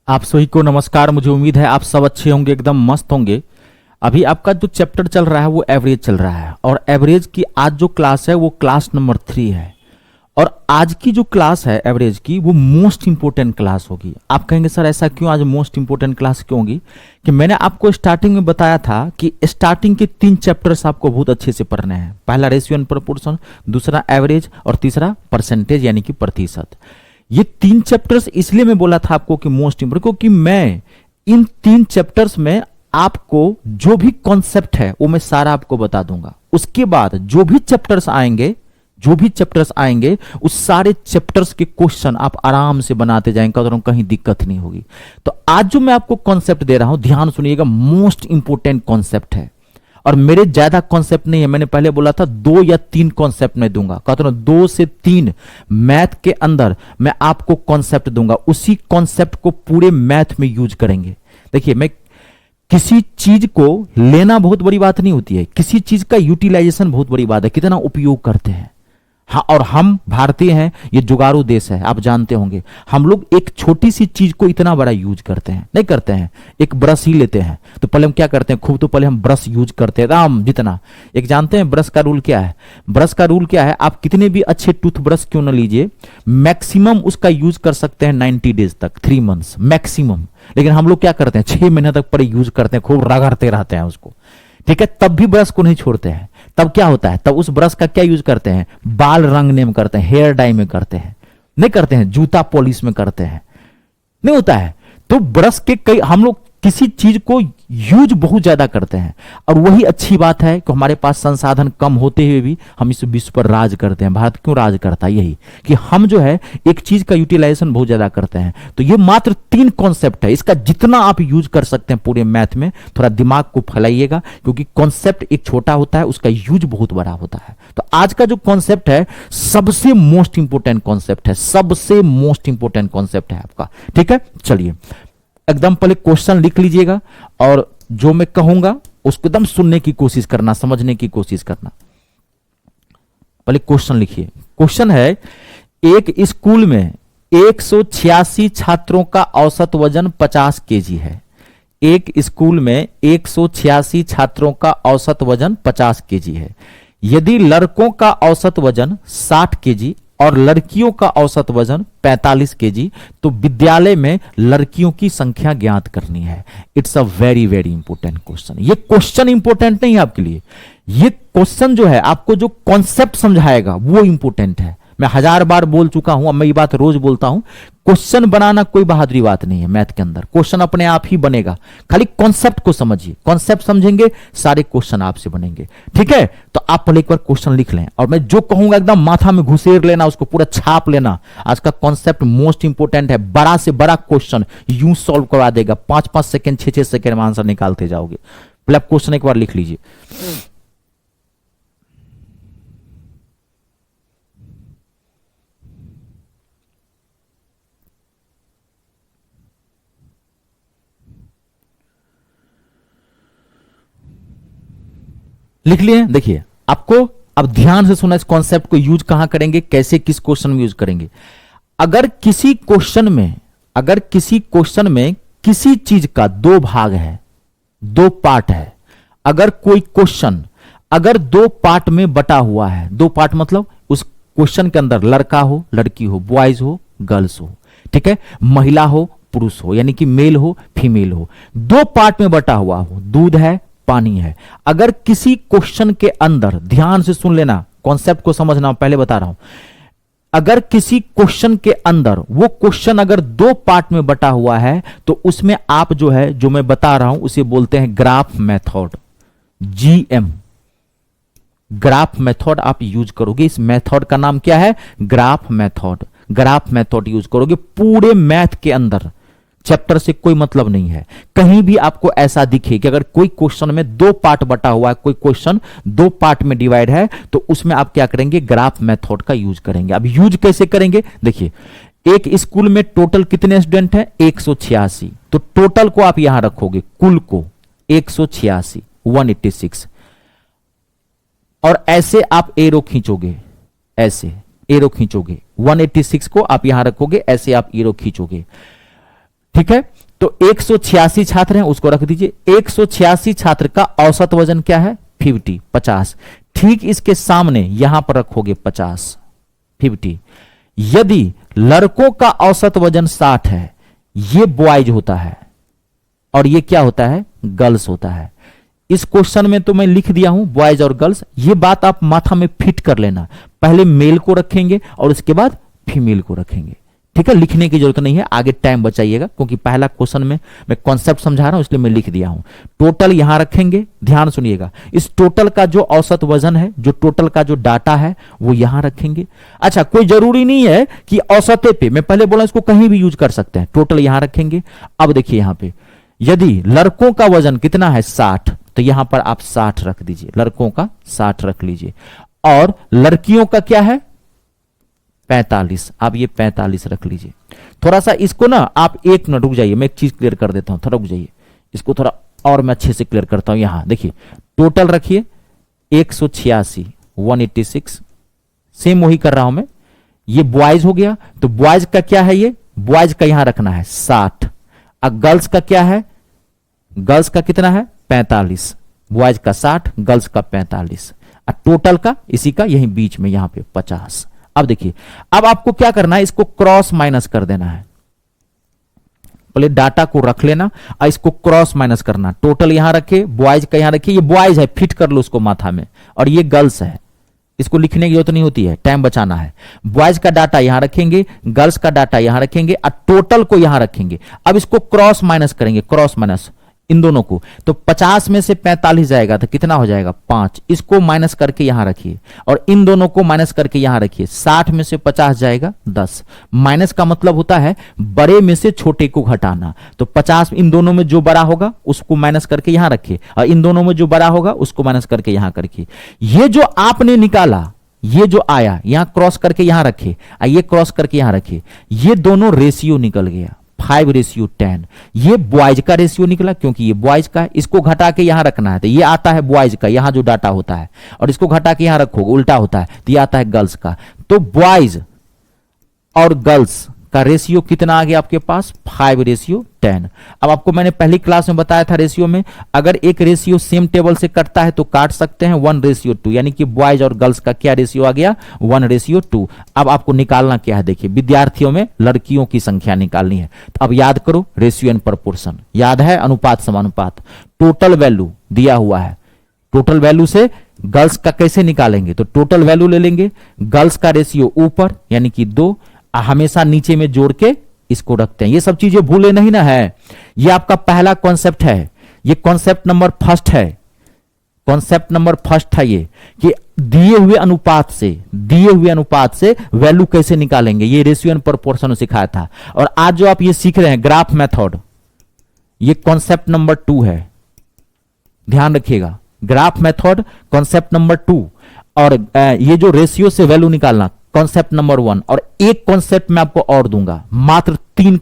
आप सभी को नमस्कार। मुझे उम्मीद है आप सब अच्छे होंगे, एकदम मस्त होंगे। अभी आपका जो चैप्टर चल रहा है वो एवरेज चल रहा है और एवरेज की आज जो क्लास है वो क्लास नंबर 3 है। और आज की जो क्लास है एवरेज की वो मोस्ट इंपोर्टेंट क्लास होगी। आप कहेंगे सर ऐसा क्यों, आज मोस्ट इंपोर्टेंट क्लास क्यों होगी? कि मैंने आपको स्टार्टिंग में बताया था कि स्टार्टिंग के 3 चैप्टर्स आपको बहुत अच्छे से पढ़ने हैं। पहला रेशियो एंड प्रोपोर्शन, दूसरा एवरेज और तीसरा परसेंटेज यानी कि प्रतिशत। ये 3 चैप्टर्स इसलिए मैं बोला था आपको कि मोस्ट इंपोर्टेंट, क्योंकि मैं इन 3 चैप्टर्स में आपको जो भी कॉन्सेप्ट है वो मैं सारा आपको बता दूंगा। उसके बाद जो भी चैप्टर्स आएंगे उस सारे चैप्टर्स के क्वेश्चन आप आराम से बनाते जाएंगे और कहीं दिक्कत नहीं होगी। तो आज जो मैं आपको कॉन्सेप्ट दे रहा हूं ध्यान सुनिएगा, मोस्ट इंपोर्टेंट कॉन्सेप्ट है। और मेरे ज्यादा कॉन्सेप्ट नहीं है, मैंने पहले बोला था 2 या 3 कॉन्सेप्ट मैं दूंगा, कहता हूं 2 से 3 मैथ के अंदर मैं आपको कॉन्सेप्ट दूंगा। उसी कॉन्सेप्ट को पूरे मैथ में यूज करेंगे। देखिए, मैं किसी चीज को लेना बहुत बड़ी बात नहीं होती है, किसी चीज का यूटिलाइजेशन बहुत बड़ी बात है, कितना उपयोग करते हैं। हाँ, और हम भारतीय हैं, ये जुगाड़ू देश है, आप जानते होंगे। हम लोग एक छोटी सी चीज को इतना बड़ा यूज करते हैं, नहीं करते हैं। एक ब्रश ही लेते हैं तो पहले हम क्या करते हैं, खूब तो पहले हम ब्रश यूज करते हैं राम जितना। एक जानते हैं ब्रश का रूल क्या है? ब्रश का रूल क्या है, आप कितने भी अच्छे टूथब्रश क्यों ना लीजिए, मैक्सिमम उसका यूज कर सकते हैं 90 डेज तक, 3 मंथ्स मैक्सिमम। लेकिन हम लोग क्या करते हैं, 6 महीने तक पड़े यूज करते हैं, खूब रगड़ते रहते हैं उसको, ठीक है, तब भी ब्रश को नहीं छोड़ते हैं। तब क्या होता है, तब उस ब्रश का क्या यूज करते हैं, बाल रंगने में करते हैं, हेयर डाई में करते हैं, नहीं करते हैं, जूता पॉलिश में करते हैं, नहीं होता है। तो ब्रश के कई हम लोग किसी चीज को यूज बहुत ज्यादा करते हैं। और वही अच्छी बात है कि हमारे पास संसाधन कम होते हुए भी हम इस विश्व पर राज करते हैं। भारत क्यों राज करता है? यही कि हम जो है एक चीज का यूटिलाइजेशन बहुत ज्यादा करते हैं। तो ये मात्र 3 कॉन्सेप्ट है, इसका जितना आप यूज कर सकते हैं पूरे मैथ में, थोड़ा दिमाग को फैलाइएगा, क्योंकि कॉन्सेप्ट एक छोटा होता है, उसका यूज बहुत बड़ा होता है। तो आज का जो कॉन्सेप्ट है सबसे मोस्ट इंपोर्टेंट कॉन्सेप्ट है, सबसे मोस्ट इंपोर्टेंट कॉन्सेप्ट है आपका, ठीक है। चलिए एकदम पहले क्वेश्चन लिख लीजिएगा और जो मैं कहूंगा उसको एकदम सुनने की कोशिश करना, समझने की कोशिश करना। पहले क्वेश्चन लिखिए। क्वेश्चन है, एक स्कूल में 186 छात्रों का औसत वजन 50 केजी है। एक स्कूल में 186 छात्रों का औसत वजन 50 केजी है। यदि लड़कों का औसत वजन 60 केजी और लड़कियों का औसत वजन 45 केजी, तो विद्यालय में लड़कियों की संख्या ज्ञात करनी है। It's a very very important question. ये क्वेश्चन इंपोर्टेंट नहीं है आपके लिए, ये क्वेश्चन जो है आपको जो कॉन्सेप्ट समझाएगा वो इंपोर्टेंट है। मैं 1000 बार बोल चुका हूं, अब मैं ये बात रोज बोलता हूं, क्वेश्चन बनाना कोई बहादुरी बात नहीं है। मैथ के अंदर क्वेश्चन अपने आप ही बनेगा, खाली कॉन्सेप्ट को समझिए। कॉन्सेप्ट समझेंगे सारे क्वेश्चन आपसे बनेंगे, ठीक है। तो आप पहले एक बार क्वेश्चन लिख लें और मैं जो कहूंगा एकदम माथा में घुसेर लेना, उसको पूरा छाप लेना। आज का कॉन्सेप्ट मोस्ट इंपोर्टेंट है, बड़ा से बड़ा क्वेश्चन यूं सॉल्व करवा देगा। 5-5 सेकेंड 6-6 सेकेंड में आंसर निकालते जाओगे। पहले आप क्वेश्चन एक बार लिख लीजिए। लिख लिए? देखिए आपको अब ध्यान से सुना, इस कॉन्सेप्ट को यूज कहां करेंगे, कैसे, किस क्वेश्चन में यूज करेंगे। अगर किसी क्वेश्चन में किसी चीज का 2 भाग है, 2 पार्ट है, अगर कोई क्वेश्चन अगर 2 पार्ट में बटा हुआ है, 2 पार्ट मतलब उस क्वेश्चन के अंदर लड़का हो लड़की हो, बॉयज हो गर्ल्स हो, ठीक है, महिला हो पुरुष हो, यानी कि मेल हो फीमेल हो, 2 पार्ट में बटा हुआ हो, दूध है पानी है। अगर किसी क्वेश्चन के अंदर, ध्यान से सुन लेना, कॉन्सेप्ट को समझना, पहले बता रहा हूं, अगर किसी क्वेश्चन के अंदर वो क्वेश्चन अगर 2 पार्ट में बटा हुआ है तो उसमें आप जो है, जो मैं बता रहा हूं उसे बोलते हैं graph method, GM. Graph method आप यूज करोगे। इस मेथड का नाम क्या है, graph method. Graph method use करोगे पूरे मैथ के अंदर। चैप्टर से कोई मतलब नहीं है। कहीं भी आपको ऐसा दिखे कि अगर कोई क्वेश्चन में 2 पार्ट बटा हुआ है, कोई क्वेश्चन 2 पार्ट में डिवाइड है, तो उसमें आप क्या करेंगे, ग्राफ मेथड का यूज करेंगे। अब यूज कैसे करेंगे, देखिए एक स्कूल में टोटल कितने स्टूडेंट हैं, 186। तो टोटल को आप यहां रखोगे, कुल को 186, 186, और ऐसे आप एरो खींचोगे, ऐसे एरो खींचोगे, 186 को आप यहां रखोगे, ऐसे आप एरो खींचोगे। ठीक है, तो 186 छात्र हैं, उसको रख दीजिए। 186 छात्र का औसत वजन क्या है? 50। ठीक इसके सामने यहां पर रखोगे 50। यदि लड़कों का औसत वजन 60 है, ये बॉयज होता है और ये क्या होता है? गर्ल्स होता है। इस क्वेश्चन में तो मैं लिख दिया हूं बॉयज और गर्ल्स, ये बात आप माथा में फिट कर लेना। पहले मेल को रखेंगे और उसके बाद फीमेल को रखेंगे, ठीक है। लिखने की जरूरत नहीं है, आगे टाइम बचाइएगा, क्योंकि पहला क्वेश्चन में मैं कॉन्सेप्ट समझा रहा हूं इसलिए मैं लिख दिया हूं। टोटल यहां रखेंगे, ध्यान सुनिएगा। इस टोटल का जो औसत वजन है, जो टोटल का जो डाटा है, वो यहां रखेंगे। अच्छा, कोई जरूरी नहीं है कि औसते पे, मैं पहले बोला इसको कहीं भी यूज कर सकते हैं। टोटल यहां रखेंगे। अब देखिए यहां पे यदि लड़कों का वजन कितना है? 60, तो यहां पर आप 60 रख दीजिए, लड़कों का 60 रख लीजिए। और लड़कियों का क्या है? 45, आप ये 45 रख लीजिए। थोड़ा सा इसको ना आप 1 मिनट रुक जाइए, मैं एक चीज क्लियर कर देता हूं, थोड़ा रुक जाइए, इसको थोड़ा और मैं अच्छे से क्लियर करता हूं। यहां देखिए टोटल रखिए 186, 186, सेम वही कर रहा हूं मैं। ये बॉयज हो गया, तो बॉयज का क्या है? ये बॉयज का यहां रखना है 60। अब गर्ल्स का क्या है? गर्ल्स का कितना है? 45। बॉयज का 60, गर्ल्स का 45, और टोटल का इसी का यही बीच में यहां पे 50। अब देखिए, अब आपको क्या करना है? इसको क्रॉस माइनस कर देना है। पहले डाटा को रख लेना और इसको क्रॉस माइनस करना। टोटल यहां रखे, बॉयज का यहां रखिए, ये बॉयज है, फिट कर लो उसको माथा में, और ये गर्ल्स है। इसको लिखने की जरूरत नहीं होती है, टाइम बचाना है। बॉयज का डाटा यहां रखेंगे, गर्ल्स का डाटा यहां रखेंगे, और टोटल को यहां रखेंगे। अब इसको क्रॉस माइनस करेंगे, क्रॉस माइनस इन दोनों को, तो 50 में से 45 जाएगा तो कितना हो जाएगा? 5। इसको माइनस करके यहां रखिए और इन दोनों को माइनस करके यहां रखिए। 60 में से 50 जाएगा 10। माइनस का मतलब होता है बड़े में से छोटे को घटाना। तो 50 इन दोनों में जो बड़ा होगा उसको माइनस करके यहां रखिए, और इन दोनों में जो बड़ा होगा उसको माइनस करके यहां करके। ये जो आपने निकाला, ये जो आया यहां क्रॉस करके यहां रखे, ये क्रॉस करके यहां रखे, ये दोनों रेशियो निकल गया 5:10। ये बॉयज का रेशियो निकला क्योंकि ये बॉयज का है। इसको घटा के यहां रखना है, तो ये आता है बॉयज का, यहां जो डाटा होता है, और इसको घटा के यहां रखोगे उल्टा होता है, तो ये आता है गर्ल्स का। तो बॉयज और गर्ल्स का रेशियो कितना आ गया आपके पास? 5:10। अब आपको मैंने पहली क्लास में बताया था रेशियो में, अगर एक रेशियो सेम टेबल से कटता है तो काट सकते हैं 1:2, यानी कि बॉयज और गर्ल्स का क्या रेशियो आ गया? 1:2। अब आपको निकालना क्या है? देखिए, विद्यार्थियों में लड़कियों की संख्या निकालनी है। तो अब याद करो रेशियो एंड प्रोपोर्शन, याद है? अनुपात समानुपात। टोटल वैल्यू दिया हुआ है, टोटल वैल्यू से गर्ल्स का कैसे निकालेंगे? तो टोटल वैल्यू ले लेंगे, गर्ल्स का रेशियो ऊपर यानी कि 2, हमेशा नीचे में जोड़ के इसको रखते हैं। ये सब चीजें भूले नहीं ना है। ये आपका पहला कॉन्सेप्ट है, ये कॉन्सेप्ट नंबर फर्स्ट है, कॉन्सेप्ट नंबर फर्स्ट है ये, कि दिए हुए अनुपात से वैल्यू कैसे निकालेंगे। ये रेशियो एंड प्रोपोर्शन सिखाया था। और आज जो आप ये सीख रहे हैं ग्राफ मेथड, ये कॉन्सेप्ट नंबर 2 है, ध्यान रखिएगा। ग्राफ मेथड कॉन्सेप्ट नंबर 2, और ये जो रेशियो से वैल्यू निकालना कॉन्सेप्ट नंबर 1। और एक कॉन्सेप्ट मैं आपको और दूंगा, मात्र 3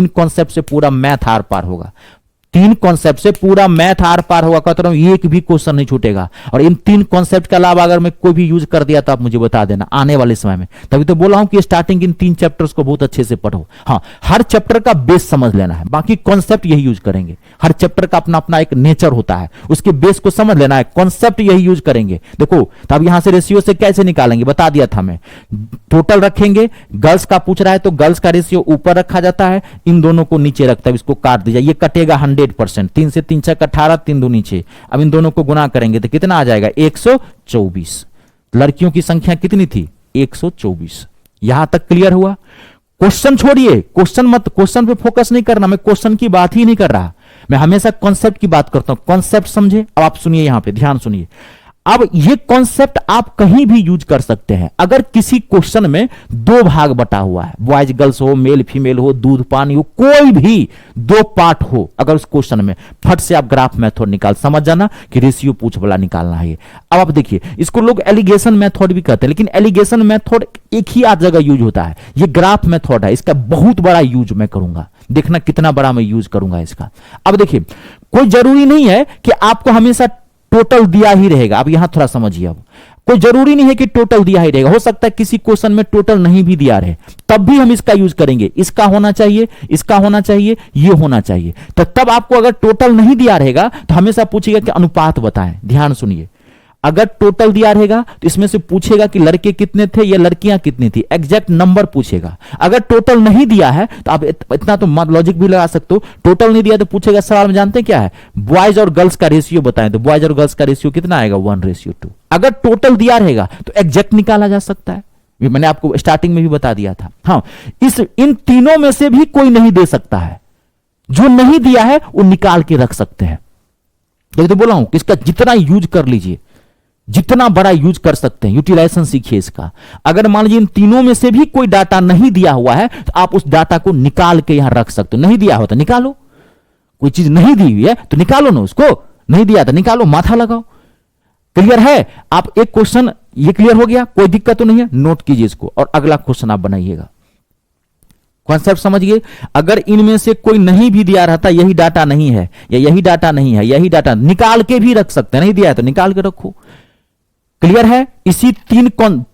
कॉन्सेप्ट से पूरा मैथ आर पार होगा। 3 कॉन्सेप्ट से पूरा मैथ आर पार होगा, कहता हूं एक भी क्वेश्चन नहीं छूटेगा। और इन 3 कॉन्सेप्ट के अलावा अगर मैं कोई भी यूज कर दिया तो आप मुझे बता देना आने वाले समय में। तभी तो बोला हूं कि स्टार्टिंग इन 3 चैप्टर्स को बहुत अच्छे से पढ़ो। हाँ, हर चैप्टर का बेस समझ लेना है, बाकी कॉन्सेप्ट यही यूज करेंगे। हर चैप्टर का अपना अपना एक नेचर होता है, उसके बेस को समझ लेना है, कॉन्सेप्ट यही यूज करेंगे। देखो, तो अब यहां से रेशियो से कैसे निकालेंगे बता दिया था मैं। टोटल रखेंगे, गर्ल्स का पूछ रहा है तो गर्ल्स का रेशियो ऊपर रखा जाता है, इन दोनों को नीचे रखता है। इसको काट दीजिए, ये कटेगा 100%। 3 से 3 6 18, 3 2 नीचे। अब इन दोनों को गुना करेंगे तो कितना आ जाएगा? 124। लड़कियों की संख्या कितनी थी? 124। यहां तक क्लियर हुआ? क्वेश्चन छोड़िए, क्वेश्चन पे फोकस नहीं करना, मैं क्वेश्चन की बात ही नहीं कर रहा, मैं हमेशा कॉन्सेप्ट की बात करता हूं। कॉन्सेप्ट समझे? अब आप सुनिए, यहां पे ध्यान सुनिए। अब ये कॉन्सेप्ट आप कहीं भी यूज कर सकते हैं। अगर किसी क्वेश्चन में 2 भाग बटा हुआ है, बॉयज गर्ल्स हो, मेल फीमेल हो, दूध पानी हो, कोई भी 2 पार्ट हो, अगर उस क्वेश्चन में फट से आप ग्राफ मेथड निकाल, समझ जाना कि रेशियो पूछ वाला निकालना है। अब आप देखिए, इसको लोग एलिगेशन मेथड भी कहते हैं, लेकिन एलिगेशन मेथड एक ही आध जगह यूज होता है। ये ग्राफ मेथड है, इसका बहुत बड़ा यूज मैं करूंगा, देखना कितना बड़ा मैं यूज करूंगा इसका। अब देखिए, कोई जरूरी नहीं है कि आपको हमेशा टोटल दिया ही रहेगा। अब यहां थोड़ा समझिए, अब कोई जरूरी नहीं है कि टोटल दिया ही रहेगा, हो सकता है किसी क्वेश्चन में टोटल नहीं भी दिया रहे, तब भी हम इसका यूज करेंगे। इसका होना चाहिए, इसका होना चाहिए, ये होना चाहिए। तो तब आपको अगर टोटल नहीं दिया रहेगा तो हमेशा पूछेगा कि अनुपात बताएं। ध्यान सुनिए, अगर टोटल दिया रहेगा तो इसमें से पूछेगा कि लड़के कितने थे या लड़कियां कितनी थी, एग्जैक्ट नंबर पूछेगा। अगर टोटल नहीं दिया है तो आप इतना तो लॉजिक भी लगा सकते हो, टोटल नहीं दिया तो पूछेगा सवाल में जानते हैं क्या है, बॉयज और गर्ल्स का रेशियो बताएं, तो बॉयज और गर्ल्स का रेशियो कितना आएगा, 1:2। अगर टोटल दिया रहेगा तो एग्जैक्ट निकाला जा सकता है, ये मैंने आपको स्टार्टिंग में भी बता दिया था। हाँ, इन तीनों में से भी कोई नहीं दे सकता है, जो नहीं दिया है वो निकाल के रख सकते हैं। तो बोला हूं कि इसका जितना यूज कर लीजिए, जितना बड़ा यूज कर सकते हैं, यूटिलाइजेशन सीखिए इसका। अगर मान लीजिए इन तीनों में से भी कोई डाटा नहीं दिया हुआ है तो आप उस डाटा को निकाल के यहां रख सकते हो। नहीं दिया हो तो निकालो, कोई चीज नहीं दी हुई है तो निकालो ना, उसको नहीं दिया तो निकालो, माथा लगाओ। क्लियर है? आप एक क्वेश्चन ये क्लियर हो गया, कोई दिक्कत तो नहीं है, नोट कीजिए इसको और अगला क्वेश्चन आप बनाइएगा। कॉन्सेप्ट समझिए, अगर इनमें से कोई नहीं भी दिया रहता, यही डाटा नहीं है या यही डाटा नहीं है, यही डाटा निकाल के भी रख सकते हैं, नहीं दिया है तो निकाल के रखो। क्लियर है? इसी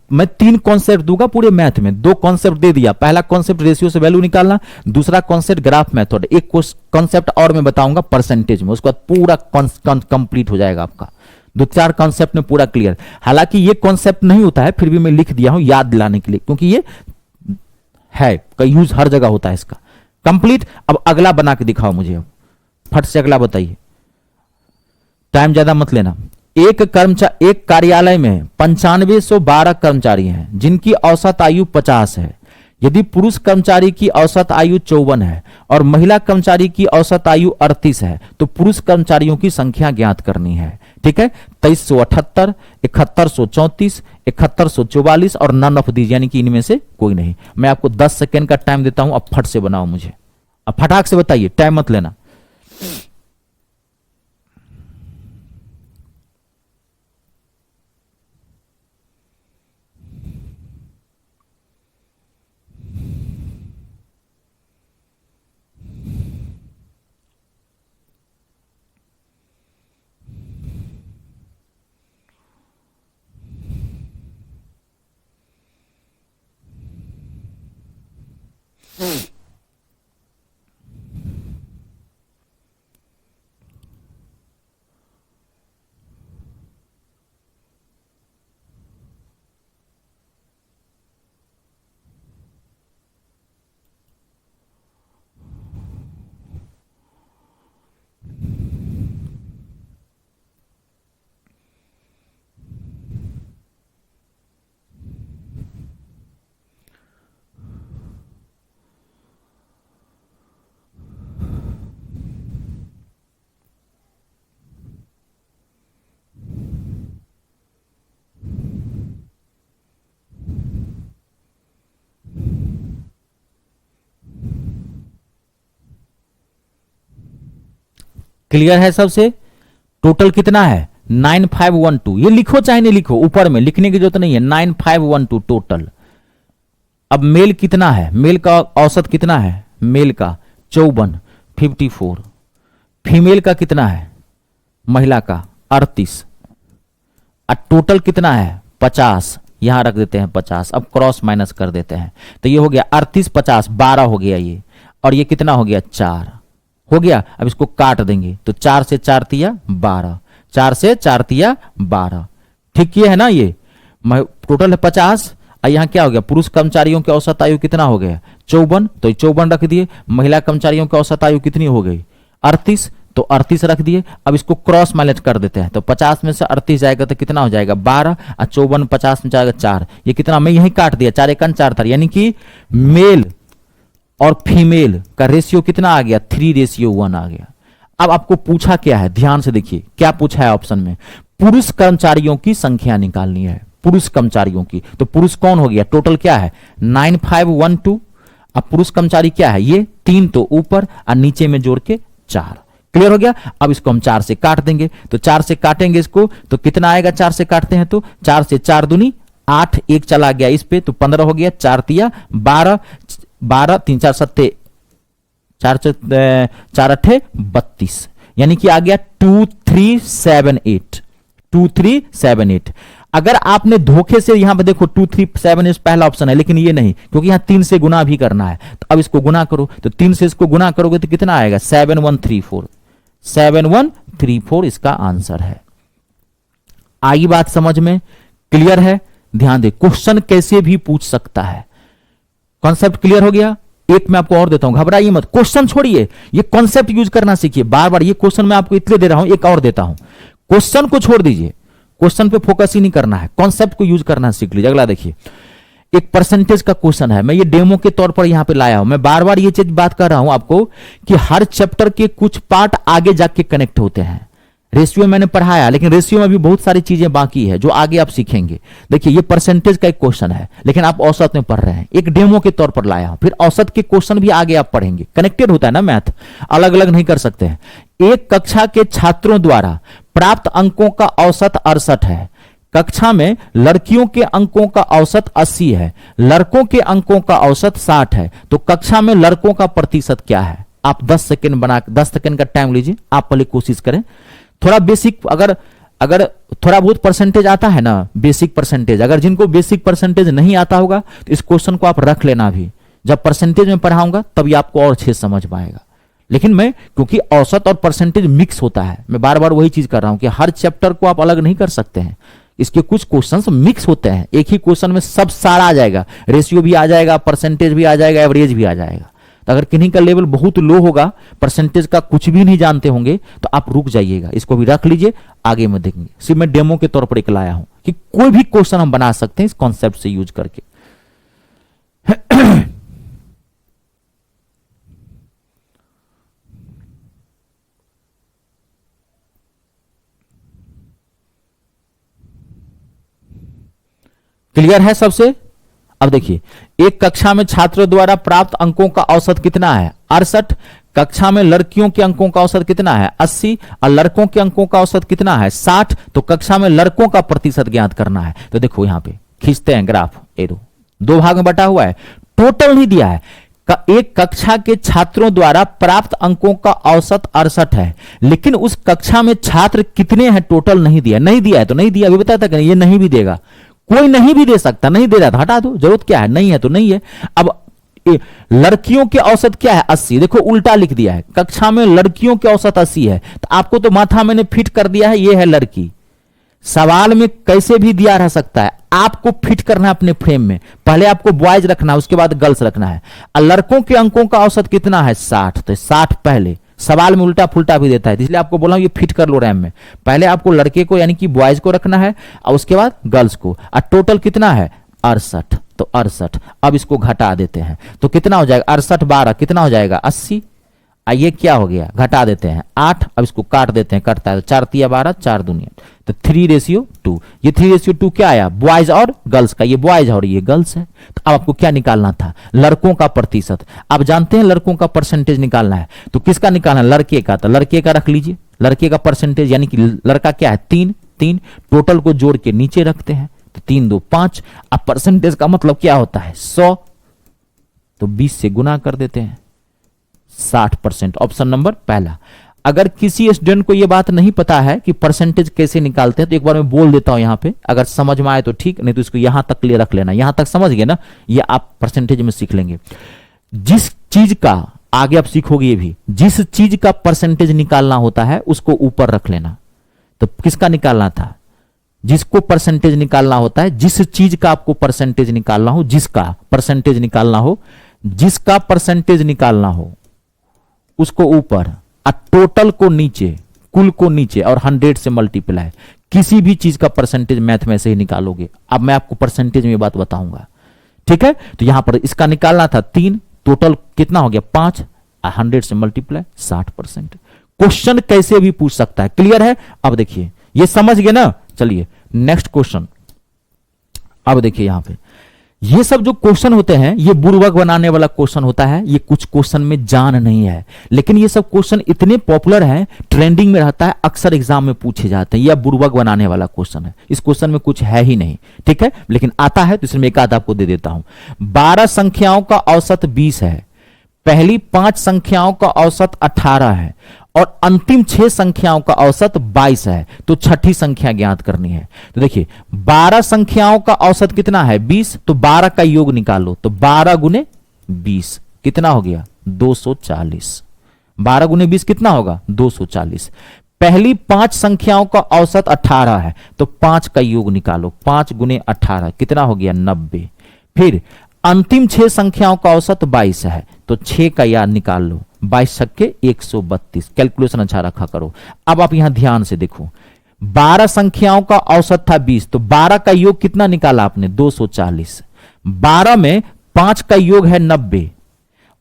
मैं तीन कॉन्सेप्ट दूंगा पूरे मैथ में। दो कॉन्सेप्ट दे दिया, पहला कॉन्सेप्ट रेशियो से वैल्यू निकालना, दूसरा कॉन्सेप्ट ग्राफ मेथड, एक कॉन्सेप्ट और मैं बताऊंगा परसेंटेज में, उसके बाद पूरा कंप्लीट हो जाएगा आपका। 2-4 कॉन्सेप्ट में पूरा क्लियर। हालांकि ये कॉन्सेप्ट नहीं होता है, फिर भी मैं लिख दिया हूं याद दिलाने के लिए, क्योंकि ये है का यूज हर जगह होता है इसका। कंप्लीट। अब अगला बना के दिखाओ मुझे, अब फट से अगला बताइए, टाइम ज्यादा मत लेना। एक कार्यालय में 9512 कर्मचारी हैं जिनकी औसत आयु 50 है। यदि पुरुष कर्मचारी की औसत आयु 54 है और महिला कर्मचारी की औसत आयु 38 है तो पुरुष कर्मचारियों की संख्या ज्ञात करनी है। ठीक है, 2378, 7134, 7144 और नन ऑफ दीज, यानी कि इनमें से कोई नहीं। मैं आपको 10 सेकेंड का टाइम देता हूं, अब फट से बनाओ मुझे, अब फटाक से बताइए, टाइम मत लेना। क्लियर है सबसे? टोटल कितना है? 9512। ये लिखो चाहे नहीं लिखो, ऊपर में लिखने की जरूरत नहीं है। 9512 टोटल। अब मेल कितना है? मेल का औसत कितना है? मेल का 54, फीमेल का कितना है? महिला का 38। और टोटल कितना है? 50। यहां रख देते हैं 50, अब क्रॉस माइनस कर देते हैं तो ये हो गया 38 50 12 हो गया ये, और ये कितना हो गया? 4 हो गया। अब इसको काट देंगे तो 4 से 4 तिया 12, 4 से 4 तिया 12। ठीक ये है ना? ये टोटल है 50। और यहां क्या हो गया? पुरुष कर्मचारियों की औसत आयु कितना हो गया? 54, तो 54 रख दिए। महिला कर्मचारियों की औसत आयु कितनी हो गई? 38, तो 38 रख दिए। अब इसको क्रॉस माइनस कर देते हैं तो 50 में से 38 जाएगा तो कितना हो जाएगा? 12, और 54 50 में जाएगा 4। ये कितना? मैं यही काट दिया, 4 एकन 4 था, यानी कि मेल और फीमेल का रेशियो कितना आ गया? 3:1 आ गया। अब आपको पूछा क्या है? ध्यान से देखिए क्या पूछा है ऑप्शन में, पुरुष कर्मचारियों की संख्या निकालनी है। पुरुष कर्मचारियों की, तो पुरुष कौन हो गया? टोटल क्या है? 9512। अब पुरुष कर्मचारी क्या है? ये 3 तो ऊपर और नीचे में जोड़ के 4। क्लियर हो गया? अब इसको हम 4 से काट देंगे, तो 4 से काटेंगे इसको तो कितना आएगा? 4 से काटते हैं तो 4 से 4 दूनी 8, 1 चला गया इस पे तो 15 हो गया। 4 तिया 12, 12 3 4 7 4 8 32, यानी कि आ गया 2378। अगर आपने धोखे से यहां पर देखो 2 3 7 इस पहला ऑप्शन है, लेकिन ये नहीं, क्योंकि यहां 3 से गुना भी करना है। तो अब इसको गुना करो, तो 3 से इसको गुना करोगे तो कितना आएगा 7134, 7134 इसका आंसर है। आई बात समझ में? क्लियर है? ध्यान दे, क्वेश्चन कैसे भी पूछ सकता है। कॉन्सेप्ट क्लियर हो गया? एक मैं आपको और देता हूं, घबराइए मत, क्वेश्चन छोड़िए, ये कॉन्सेप्ट यूज करना सीखिए। बार बार ये क्वेश्चन मैं आपको इसलिए दे रहा हूं, एक और देता हूं, क्वेश्चन को छोड़ दीजिए, क्वेश्चन पे फोकस ही नहीं करना है, कॉन्सेप्ट को यूज करना सीख लीजिए। अगला देखिए, एक परसेंटेज का क्वेश्चन है, मैं ये डेमो के तौर पर यहां पे लाया हूं। मैं बार बार ये चीज बात कर रहा हूं आपको कि हर चैप्टर के कुछ पार्ट आगे जाके कनेक्ट होते हैं। रेशियो मैंने पढ़ाया, लेकिन रेशियो में भी बहुत सारी चीजें बाकी है जो आगे आप सीखेंगे। देखिए, ये परसेंटेज का एक क्वेश्चन है, लेकिन आप औसत में पढ़ रहे हैं, एक डेमो के तौर पर लाया हूं। फिर औसत के क्वेश्चन भी आगे आप पढ़ेंगे, कनेक्टेड होता है ना, मैथ अलग अलग नहीं कर सकते हैं। एक कक्षा के छात्रों द्वारा प्राप्त अंकों का औसत 68 है। कक्षा में लड़कियों के अंकों का औसत 80 है, लड़कों के अंकों का औसत 60 है। तो कक्षा में लड़कों का प्रतिशत क्या है? आप 10 सेकंड बना, 10 सेकंड का टाइम लीजिए, आप पहले कोशिश करें। थोड़ा बेसिक, अगर थोड़ा बहुत परसेंटेज आता है ना, बेसिक परसेंटेज, अगर जिनको बेसिक परसेंटेज नहीं आता होगा तो इस क्वेश्चन को आप रख लेना भी। जब परसेंटेज में पढ़ाऊंगा तभी आपको और अच्छे समझ में आएगा। लेकिन मैं, क्योंकि औसत और परसेंटेज मिक्स होता है, मैं बार बार वही चीज कर रहा हूं कि हर चैप्टर को आप अलग नहीं कर सकते हैं। इसके कुछ क्वेश्चंस मिक्स होते हैं, एक ही क्वेश्चन में सब सारा आ जाएगा, रेशियो भी आ जाएगा, परसेंटेज भी आ जाएगा, एवरेज भी आ जाएगा। तो अगर किन्हीं का लेवल बहुत लो होगा, परसेंटेज का कुछ भी नहीं जानते होंगे, तो आप रुक जाइएगा, इसको भी रख लीजिए, आगे में देखेंगे। सिर्फ मैं डेमो के तौर पर एक लाया हूं कि कोई भी क्वेश्चन हम बना सकते हैं इस कॉन्सेप्ट से यूज करके। क्लियर है सबसे? अब देखिए, एक कक्षा में छात्रों द्वारा प्राप्त अंकों का औसत कितना है? 68। कक्षा में लड़कियों के अंकों का औसत कितना है? 80। और लड़कों के अंकों का औसत कितना है? 60। तो कक्षा में लड़कों का प्रतिशत ज्ञात करना है। तो देखो यहां पे खींचते हैं ग्राफ, ये दो भाग में बटा हुआ है, टोटल नहीं दिया है। एक कक्षा के छात्रों द्वारा प्राप्त अंकों का औसत 68 है, लेकिन उस कक्षा में छात्र कितने हैं टोटल नहीं दिया। नहीं दिया है तो नहीं दिया, अभी बताया था कि ये नहीं भी देगा, कोई नहीं भी दे सकता, नहीं दे रहा था हटा दो, जरूरत क्या है, नहीं है तो नहीं है। अब लड़कियों के औसत क्या है? 80। देखो उल्टा लिख दिया है, कक्षा में लड़कियों के औसत 80 है, तो आपको तो माथा मैंने फिट कर दिया है, ये है लड़की। सवाल में कैसे भी दिया रह सकता है, आपको फिट करना है अपने फ्रेम में। पहले आपको बॉयज रखना है, उसके बाद गर्ल्स रखना है। और लड़कों के अंकों का औसत कितना है? 60। तो 60 पहले, सवाल में उल्टा फुल्टा भी देता है, इसलिए आपको बोला ये फिट कर लो रैम में। पहले आपको लड़के को यानी कि बॉयज को रखना है और उसके बाद गर्ल्स को। और टोटल कितना है? 68। तो 68। अब इसको घटा देते हैं तो कितना हो जाएगा? 68 12 कितना हो जाएगा? 80। ये क्या हो गया? घटा देते हैं 8। अब इसको काट देते हैं, कटता है तो 4 तिया 12, 4 दूनी, तो 3:2। ये 3:2 क्या आया? बॉयज और गर्ल्स का, ये बॉयज और ये गर्ल्स है। तो अब आपको क्या निकालना था? लड़कों का प्रतिशत। आप जानते हैं लड़कों का परसेंटेज निकालना है, तो किसका निकालना है? लड़के का। तो लड़के का रख लीजिए, लड़के का परसेंटेज, यानी कि लड़का क्या है? 3। टोटल को जोड़ के नीचे रखते हैं, तो 3 2 5। अब परसेंटेज का मतलब क्या होता है? 100। तो 20 से गुना कर देते हैं, 60%। ऑप्शन नंबर पहला। अगर किसी स्टूडेंट को यह बात नहीं पता है कि परसेंटेज कैसे निकालते हैं, तो एक बार मैं बोल देता हूं यहां पे, अगर समझ में आए तो ठीक, नहीं तो इसको यहां तक ले रख लेना। यहां तक समझ गए ना, ये आप परसेंटेज में सीख लेंगे। जिस चीज का, आगे आप सीखोगे ये भी, जिस चीज का परसेंटेज निकालना होता है उसको ऊपर रख लेना। तो किसका निकालना था? जिसको परसेंटेज निकालना होता है, जिस चीज का आपको परसेंटेज निकालना हो, जिसका परसेंटेज निकालना हो, जिसका परसेंटेज निकालना हो उसको ऊपर, और टोटल को नीचे, कुल को नीचे, और 100 से मल्टीप्लाई। किसी भी चीज का परसेंटेज मैथ में से ही निकालोगे। अब मैं आपको परसेंटेज में बात बताऊंगा, ठीक है? तो यहां पर इसका निकालना था 3, टोटल कितना हो गया? 5, 100 से मल्टीप्लाई 60%। क्वेश्चन कैसे भी पूछ सकता है। क्लियर है? अब देखिए, ये समझ गए ना? चलिए नेक्स्ट क्वेश्चन। अब देखिए यहां पे ये सब जो क्वेश्चन होते हैं, ये बुर्बक बनाने वाला क्वेश्चन होता है। ये कुछ क्वेश्चन में जान नहीं है, लेकिन ये सब क्वेश्चन इतने पॉपुलर हैं, ट्रेंडिंग में रहता है, अक्सर एग्जाम में पूछे जाते हैं। यह बुर्बक बनाने वाला क्वेश्चन है, इस क्वेश्चन में कुछ है ही नहीं, ठीक है? लेकिन आता है तो इसमें एक आध आपको दे देता हूं। 12 संख्याओं का औसत 20 है, पहली 5 संख्याओं का औसत 18 है, और अंतिम 6 संख्याओं का औसत 22 है, तो छठी संख्या ज्ञात करनी है। तो देखिए 12 संख्याओं का औसत कितना है 20, तो 12 का योग निकालो, तो 12 गुने 20 कितना हो गया 240। 12 गुने 20 कितना होगा 240। पहली 5 संख्याओं का औसत 18 है, तो 5 का योग निकालो, 5 गुने 18 कितना हो गया 90। फिर अंतिम 6 संख्याओं का औसत 22 है, तो 6 का याद निकाल लो, 22 छक्के 132। कैलकुलेशन अच्छा रखा करो। अब आप यहां ध्यान से देखो, 12 संख्याओं का औसत था 20, तो 12 का योग कितना निकाला आपने 240। 12 में 5 का योग है 90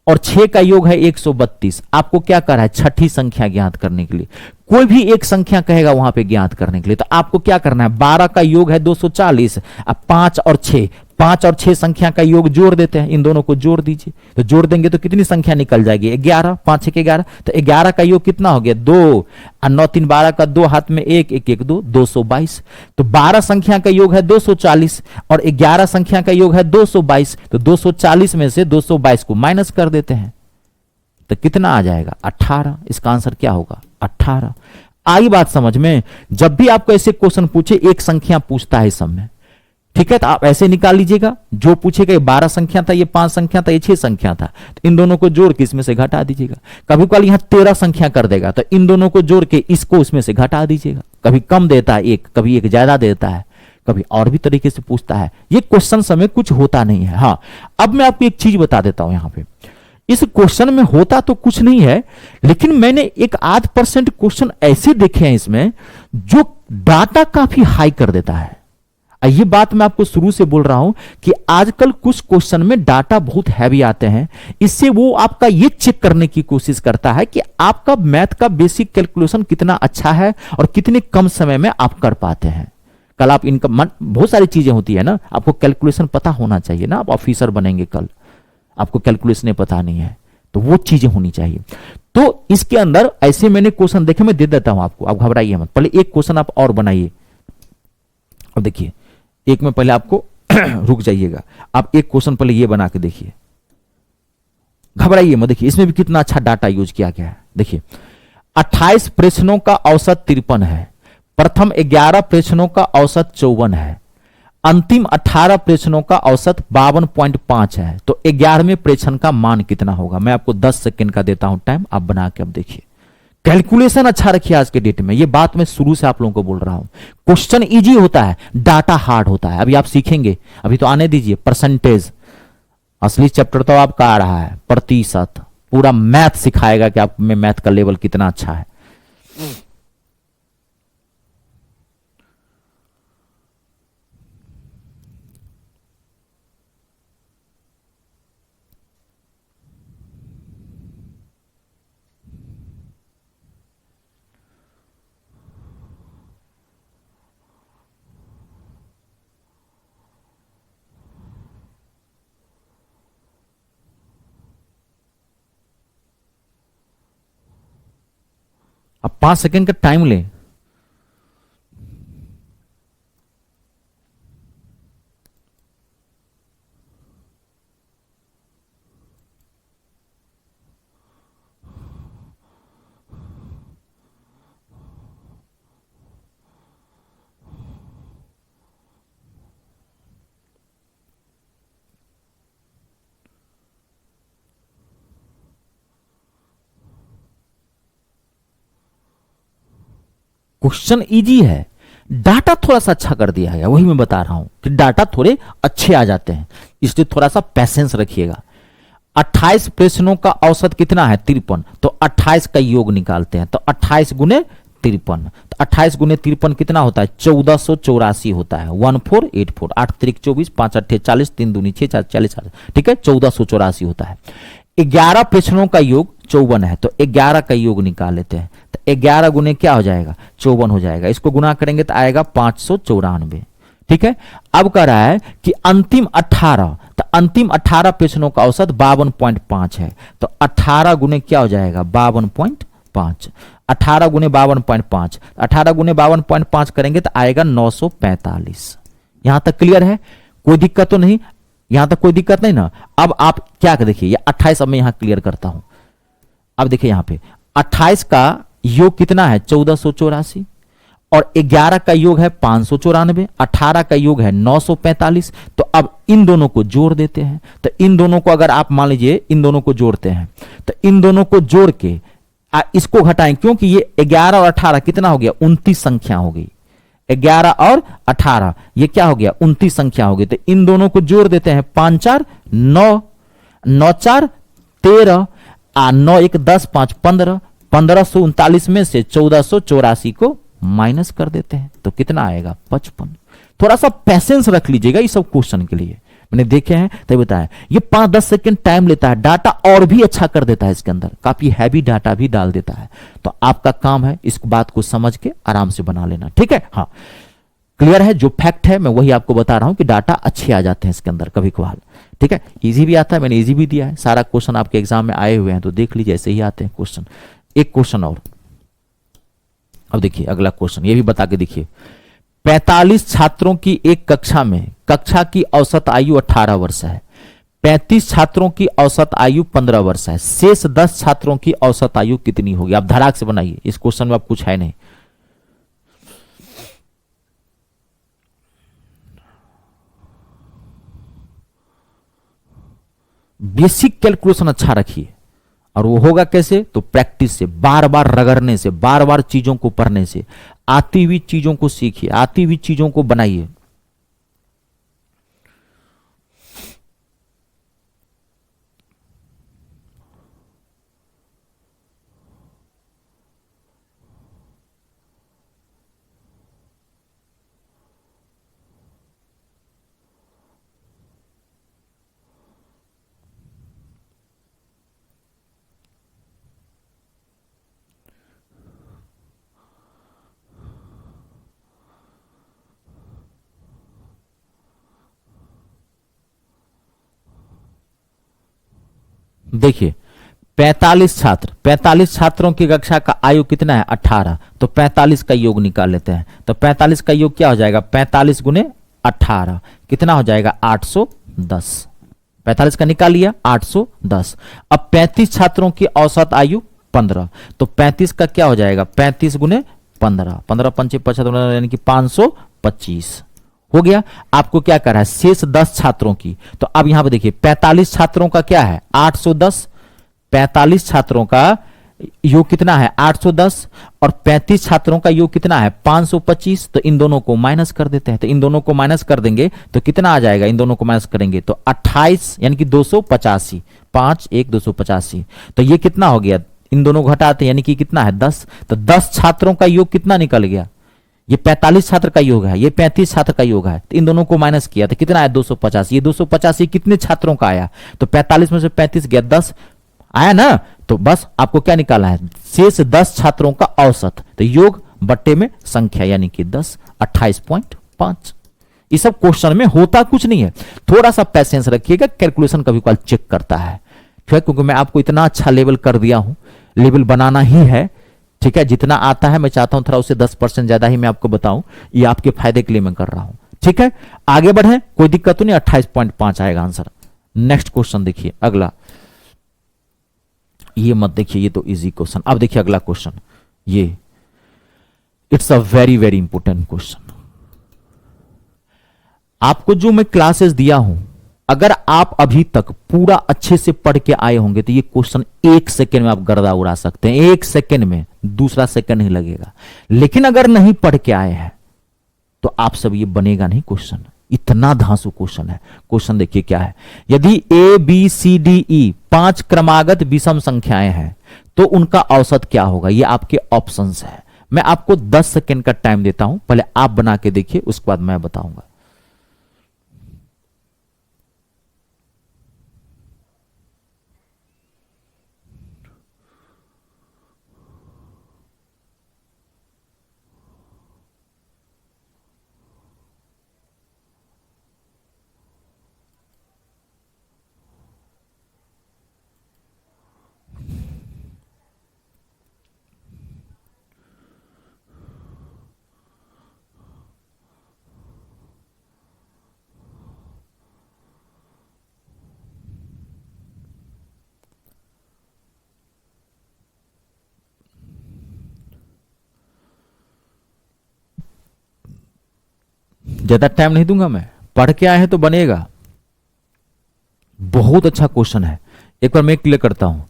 और 6 का योग है 132। आपको क्या कर रहा है छठी संख्या ज्ञात करने के लिए, कोई भी एक संख्या कहेगा वहां पे ज्ञात करने के लिए, तो आपको क्या करना है 12 का योग है 240, अब 5 और 6 संख्या का योग जोड़ देते हैं, इन दोनों को जोड़ दीजिए, तो जोड़ देंगे तो कितनी संख्या निकल जाएगी 11, 5 6 11, तो 11 का योग कितना हो गया 2 और 9 3 12 का 2 हाथ में 1 1 1 2 222। तो 12 संख्या का योग है 240 और 11 संख्या का योग है 222, तो 240 में से 222 को माइनस कर देते हैं, तो कितना आ जाएगा 18। इसका आंसर क्या होगा 18। आई बात समझ में। जब भी आपको ऐसे क्वेश्चन पूछे, एक संख्या पूछता है इस समय, ठीक है, तो आप ऐसे निकाल लीजिएगा, जो पूछेगा ये 12 संख्या था, ये 5 संख्या था, ये 6 संख्या था, तो इन दोनों को जोड़ के इसमें से घटा दीजिएगा। कभी कभी यहां 13 संख्या कर देगा, तो इन दोनों को जोड़ के इसको इसमें से घटा दीजिएगा। कभी कम देता है एक, कभी एक ज्यादा देता है, कभी और भी तरीके से पूछता है। ये क्वेश्चन समय कुछ होता नहीं है। हाँ, अब मैं आपको एक चीज बता देता हूं, यहां पे इस क्वेश्चन में होता तो कुछ नहीं है, लेकिन मैंने एक आध % क्वेश्चन ऐसे देखे हैं इसमें जो डाटा काफी हाई कर देता है। ये बात मैं आपको शुरू से बोल रहा हूं कि आजकल कुछ क्वेश्चन में डाटा बहुत हैवी आते हैं, इससे वो आपका ये चेक करने की कोशिश करता है कि आपका मैथ का बेसिक कैलकुलेशन कितना अच्छा है और कितने कम समय में आप कर पाते हैं। कल आप इनका बहुत सारी चीजें होती है ना, आपको कैलकुलेशन पता होना चाहिए ना, आप ऑफिसर बनेंगे कल, आपको कैलकुलेशन पता नहीं है, तो वो चीजें होनी चाहिए। तो इसके अंदर ऐसे मैंने क्वेश्चन देखे, मैं दे देता हूं आपको, आप घबराइए मत। पहले एक क्वेश्चन आप और बनाइए। अब देखिए, एक में पहले आपको रुक जाइएगा, आप एक क्वेश्चन पहले ये बना के देखिए, घबराइए मत। देखिए इसमें भी कितना अच्छा डाटा यूज किया गया है। देखिए 28 प्रश्नों का औसत 53 है, प्रथम 11 प्रश्नों का औसत 54 है, अंतिम 18 प्रश्नों का औसत 52.5 है, तो 11वें प्रश्न का मान कितना होगा। मैं आपको 10 सेकंड का देता हूं टाइम, आप बना के अब देखिए। कैलकुलेशन अच्छा रखिए आज के डेट में, ये बात मैं शुरू से आप लोगों को बोल रहा हूं। क्वेश्चन इजी होता है, डाटा हार्ड होता है। अभी आप सीखेंगे, अभी तो आने दीजिए। परसेंटेज असली चैप्टर तो आपका आ रहा है, प्रतिशत पूरा मैथ सिखाएगा कि आप में मैथ का लेवल कितना अच्छा है। आप 5 सेकंड का टाइम लें। क्वेश्चन इजी है, डाटा थोड़ा सा अच्छा कर दिया है, वही मैं बता रहा हूं कि डाटा थोड़े अच्छे आ जाते हैं, इसलिए थोड़ा सा पैसेंस रखिएगा। 28 प्रश्नों का औसत कितना है 53, तो 28 का योग निकालते हैं, तो 28 गुने 53, तो 28 गुने 53 कितना होता है 1484 होता है। 1484, 8 3 24, 5 8 40, 3 दूनी 6 4 40, ठीक है 1484 होता है। 11 प्रश्नों का योग 54 है, तो 11 का योग निकाल लेते हैं, तो 11 गुने क्या हो जाएगा 54 हो जाएगा, इसको गुना करेंगे तो आएगा 594, ठीक है। अब कह रहा है कि अंतिम 18, तो अंतिम 18 प्रश्नों का औसत 52.5 है, तो 18 गुने क्या हो जाएगा 52.5, 18 गुने 52.5, 18 गुने 52.5 करेंगे तो आएगा 945। यहां तक क्लियर है, कोई दिक्कत तो नहीं, यहां तक कोई दिक्कत नहीं ना। अब आप क्या देखिए, ये 28 अब मैं यहां क्लियर करता हूं। अब देखिए यहां पे 28 का योग कितना है 1484, और 11 का योग है 594, 18 का योग है 945। तो अब इन दोनों को जोड़ देते हैं। तो इन दोनों को अगर आप मान लीजिए इन दोनों को जोड़ते हैं, तो इन दोनों को जोड़ के इसको घटाएं, क्योंकि ये 11 और 18 कितना हो गया 29 संख्या हो गई। 11 और 18 ये क्या हो गया 29 संख्या हो गई। तो इन दोनों को जोड़ देते हैं, 5 4 9, 9 4 13, 9 1 10, 5 15, 1539 में से 1484 को माइनस कर देते हैं, तो कितना आएगा 55। थोड़ा सा पैसेंस रख लीजिएगा इस सब क्वेश्चन के लिए, मैंने देखे हैं तभी बताया। ये 5-10 सेकंड टाइम लेता है, डाटा और भी अच्छा कर देता है, इसके अंदर काफी हैवी डाटा भी डाल देता है। तो आपका काम है इस बात को समझ के आराम से बना लेना, ठीक है। हाँ क्लियर है, जो फैक्ट है मैं वही आपको बता रहा हूं कि डाटा अच्छे आ जाते हैं इसके अंदर कभी कभार, ठीक है। इजी भी आता है, मैंने इजी भी दिया है, सारा क्वेश्चन आपके एग्जाम में आए हुए हैं, तो देख लीजिए ऐसे ही आते हैं क्वेश्चन। एक क्वेश्चन और, अब देखिए अगला क्वेश्चन, ये भी बता के देखिए। 45 छात्रों की एक कक्षा में, कक्षा की औसत आयु 18 वर्ष है, 35 छात्रों की औसत आयु 15 वर्ष है, शेष 10 छात्रों की औसत आयु कितनी होगी। आप धड़ाक से बनाइए, इस क्वेश्चन में आप कुछ है नहीं। बेसिक कैलकुलेशन अच्छा रखिए, और वो होगा कैसे, तो प्रैक्टिस से, बार बार रगड़ने से, बार बार चीजों को पढ़ने से, आती हुई चीजों को सीखिए, आती हुई चीजों को बनाइए। देखिए 45 छात्र, 45 छात्रों की कक्षा का आयु कितना है 18, तो 45 का योग निकाल लेते हैं। तो 45 का योग क्या हो जाएगा, 45 गुने 18 कितना हो जाएगा 810। 45 का निकाल लिया 810। अब 35 छात्रों की औसत आयु 15, तो 35 का क्या हो जाएगा 35 गुने 15, 15 पंचे 75 यानी कि 525 हो गया। आपको क्या कर रहा है, शेष 10 छात्रों की। तो अब यहां पे देखिए 45 छात्रों का क्या है 810, 45 छात्रों का योग कितना है 810, और 35 छात्रों का योग कितना है 525। तो इन दोनों को माइनस कर देते हैं, तो इन दोनों को माइनस कर देंगे तो कितना आ जाएगा, इन दोनों को माइनस करेंगे तो 28 यानी कि 285, 5 1 285। तो ये कितना हो गया, इन दोनों को हटाते हैं यानी कि कितना है 10। तो 10 छात्रों का योग कितना निकल गया, ये 45 छात्र का योग है, ये 35 छात्र का योग है, तो इन दोनों को माइनस किया तो कितना आया 285। ये 285 कितने छात्रों का आया, तो 45 में से 35 गया 10 आया ना। तो बस आपको क्या निकालना है, शेष 10 छात्रों का औसत, तो योग बट्टे में संख्या यानी कि 10, 28.5। ये सब क्वेश्चन में होता कुछ नहीं है, थोड़ा सा पैसेंस रखिएगा, कैलकुलेशन कभी कभार चेक करता है, ठीक है। क्योंकि मैं आपको इतना अच्छा लेवल कर दिया हूं, लेवल बनाना ही है, ठीक है। जितना आता है मैं चाहता हूं थोड़ा उससे 10% ज्यादा ही मैं आपको बताऊं, ये आपके फायदे के लिए मैं कर रहा हूं, ठीक है। आगे बढ़े, कोई दिक्कत तो नहीं, 28.5 आएगा आंसर। नेक्स्ट क्वेश्चन देखिए अगला, ये मत देखिए, ये तो इजी क्वेश्चन। अब देखिए अगला क्वेश्चन, ये it's a very very important question. आपको जो मैं क्लासेस दिया हूं, अगर आप अभी तक पूरा अच्छे से पढ़ के आए होंगे तो ये क्वेश्चन 1 सेकेंड में आप गर्दा उड़ा सकते हैं, 1 सेकेंड में, दूसरा सेकेंड नहीं लगेगा। लेकिन अगर नहीं पढ़ के आए हैं तो आप सब ये बनेगा नहीं क्वेश्चन, इतना धांसू क्वेश्चन है। क्वेश्चन देखिए क्या है, यदि A B C D E 5 क्रमागत विषम संख्याएं हैं तो उनका औसत क्या होगा, ये आपके ऑप्शंस है। मैं आपको 10 सेकेंड का टाइम देता हूं, पहले आप बना के देखिए, उसके बाद मैं बताऊंगा। ज्यादा टाइम नहीं दूंगा मैं, पढ़ के आए हैं तो बनेगा। बहुत अच्छा क्वेश्चन है, एक बार मैं क्लियर करता हूं।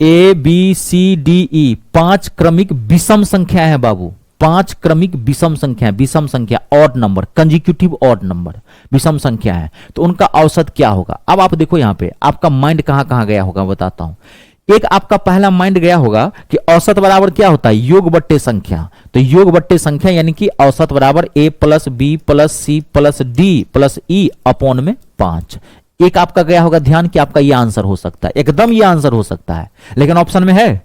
A B C D E 5 क्रमिक विषम संख्या है बाबू, 5 क्रमिक विषम संख्या, विषम संख्या odd number, consecutive odd number विषम संख्या है, तो उनका औसत क्या होगा। अब आप देखो यहां पे आपका माइंड कहां कहां गया होगा, बताता हूं। एक आपका पहला माइंड गया होगा कि औसत बराबर क्या होता है, योग बट्टे संख्या। तो योग बट्टे संख्या यानी कि औसत बराबर A plus B plus C plus D plus E upon में 5। एक आपका गया होगा ध्यान कि आपका ये आंसर हो सकता है, एकदम ये आंसर हो सकता है, लेकिन ऑप्शन में है,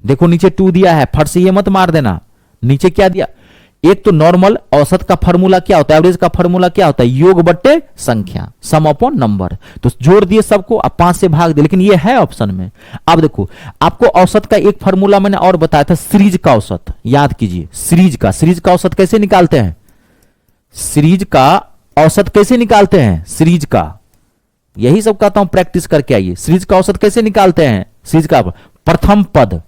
देखो नीचे 2 दिया है, फट से ये मत मार देना। नीचे क्या दिया, एक तो नॉर्मल औसत का फार्मूला क्या होता है, एवरेज का फार्मूला क्या होता है, योग बट्टे संख्या, सम अपॉन नंबर। तो जोड़ दिए सबको, अब 5 से भाग दिए, लेकिन ये है ऑप्शन में। अब देखो आपको औसत का एक फार्मूला मैंने और बताया था, सीरीज का औसत, याद कीजिए। सीरीज का औसत कैसे निकालते हैं, सीरीज का औसत कैसे निकालते हैं, सीरीज का, यही सब कहता हूं प्रैक्टिस करके आइए। सीरीज का औसत कैसे निकालते हैं, सीरीज का प्रथम पद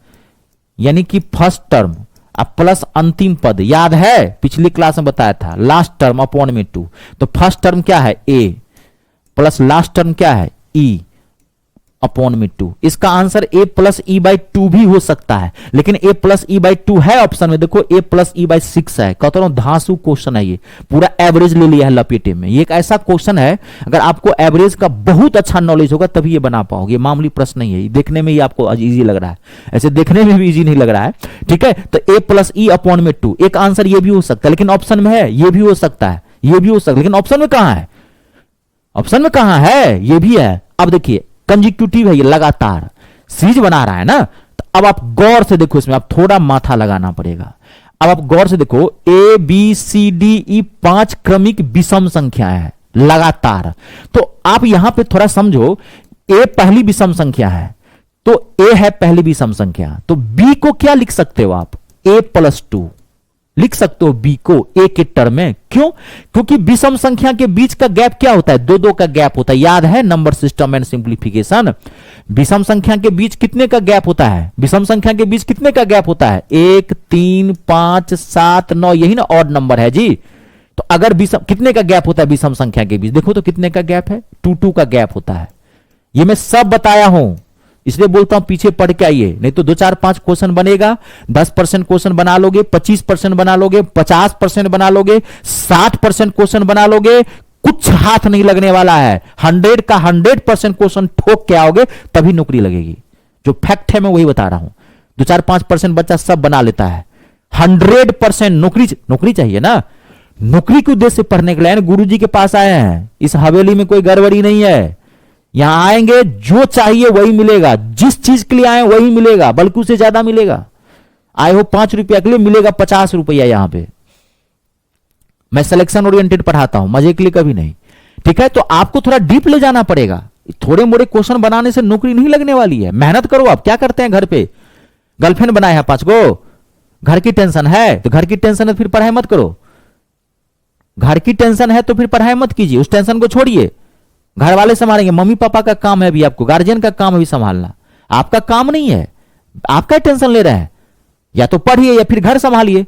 यानी कि फर्स्ट टर्म अब प्लस अंतिम पद, याद है पिछली क्लास में बताया था, लास्ट टर्म अपॉन में 2। तो फर्स्ट टर्म क्या है ए प्लस लास्ट टर्म क्या है ई अपॉन में 2। इसका answer A plus E by 2 भी हो सकता है, लेकिन ए प्लस ई बाई 2 है ऑप्शन में, देखो ए प्लस ई बाई 6 है। कहता हूं धांसू क्वेश्चन है, ये पूरा एवरेज ले लिया है लपेटे में। ये एक ऐसा क्वेश्चन है, अगर आपको एवरेज का बहुत अच्छा नॉलेज होगा तभी ये बना पाओगे, ये मामूली प्रश्न नहीं है। देखने में ही आपको इजी लग रहा है, ऐसे देखने में भी इजी नहीं लग रहा है, ठीक है। तो ए प्लस ई अपॉन में 2 एक आंसर ये भी हो सकता है, लेकिन ऑप्शन में है, ये भी हो सकता है, ये भी हो सकता है, लेकिन ऑप्शन में कहां है, ऑप्शन में कहां है, ये भी है। अब देखिए कंजिक्यूटिव है, ये लगातार सीरीज बना रहा है ना, तो अब आप गौर से देखो, इसमें आप थोड़ा माथा लगाना पड़ेगा। अब आप गौर से देखो, A B C D E 5 क्रमिक विषम संख्या है लगातार। तो आप यहां पे थोड़ा समझो, ए पहली विषम संख्या है, तो ए है पहली विषम संख्या, तो बी को क्या लिख सकते हो आप, ए प्लस 2 लिख सकते हो बी को ए के टर्म में। क्यों, क्योंकि विषम संख्या के बीच का गैप क्या होता है, 2 2 का गैप होता है, याद है नंबर सिस्टम एंड सिंप्लीफिकेशन। विषम संख्या के बीच कितने का गैप होता है, विषम संख्या के बीच कितने का गैप होता है, 1 3 5 7 9, यही ना ऑड नंबर है जी। तो अगर विषम कितने का गैप होता है विषम संख्या के बीच, देखो तो कितने का गैप है, 2 2 का गैप होता है। ये मैं सब बताया हूं, इसलिए बोलता हूं पीछे पढ़ के आइए, नहीं तो 2 4 5 क्वेश्चन बनेगा, 10% क्वेश्चन बना लोगे, 25% बना लोगे, 50% बना लोगे, 60% क्वेश्चन बना लोगे, कुछ हाथ नहीं लगने वाला है। 100 का 100% क्वेश्चन ठोक के आओगे तभी नौकरी लगेगी। जो फैक्ट है मैं वही बता रहा हूं, 2 4 5% बच्चा सब बना लेता है, 100% नौकरी चाहिए ना, नौकरी के उद्देश्य से पढ़ने के लिए गुरुजी के पास आए हैं। इस हवेली में कोई गड़बड़ी नहीं है, यहां आएंगे जो चाहिए वही मिलेगा, जिस चीज के लिए आए वही मिलेगा, बल्कि उससे ज्यादा मिलेगा। आए हो 5 रुपया के लिए, मिलेगा 50 रुपया। यहां पे मैं सिलेक्शन ओरिएंटेड पढ़ाता हूं, मजे के लिए कभी नहीं, ठीक है। तो आपको थोड़ा डीप ले जाना पड़ेगा, थोड़े मोड़े क्वेश्चन बनाने से नौकरी नहीं लगने वाली है। मेहनत करो। आप क्या करते हैं घर पे, गर्लफ्रेंड बनाए हैं 5 को, घर की टेंशन है तो घर की टेंशन है फिर पढ़ाई मत करो, घर की टेंशन है तो फिर पढ़ाई मत कीजिए, उस टेंशन को छोड़िए, घर वाले संभालेंगे। मम्मी पापा का काम है अभी, आपको गार्जियन का काम अभी संभालना, आपका काम नहीं है। आपका टेंशन ले रहे हैं, या तो पढ़िए या फिर घर संभालिए,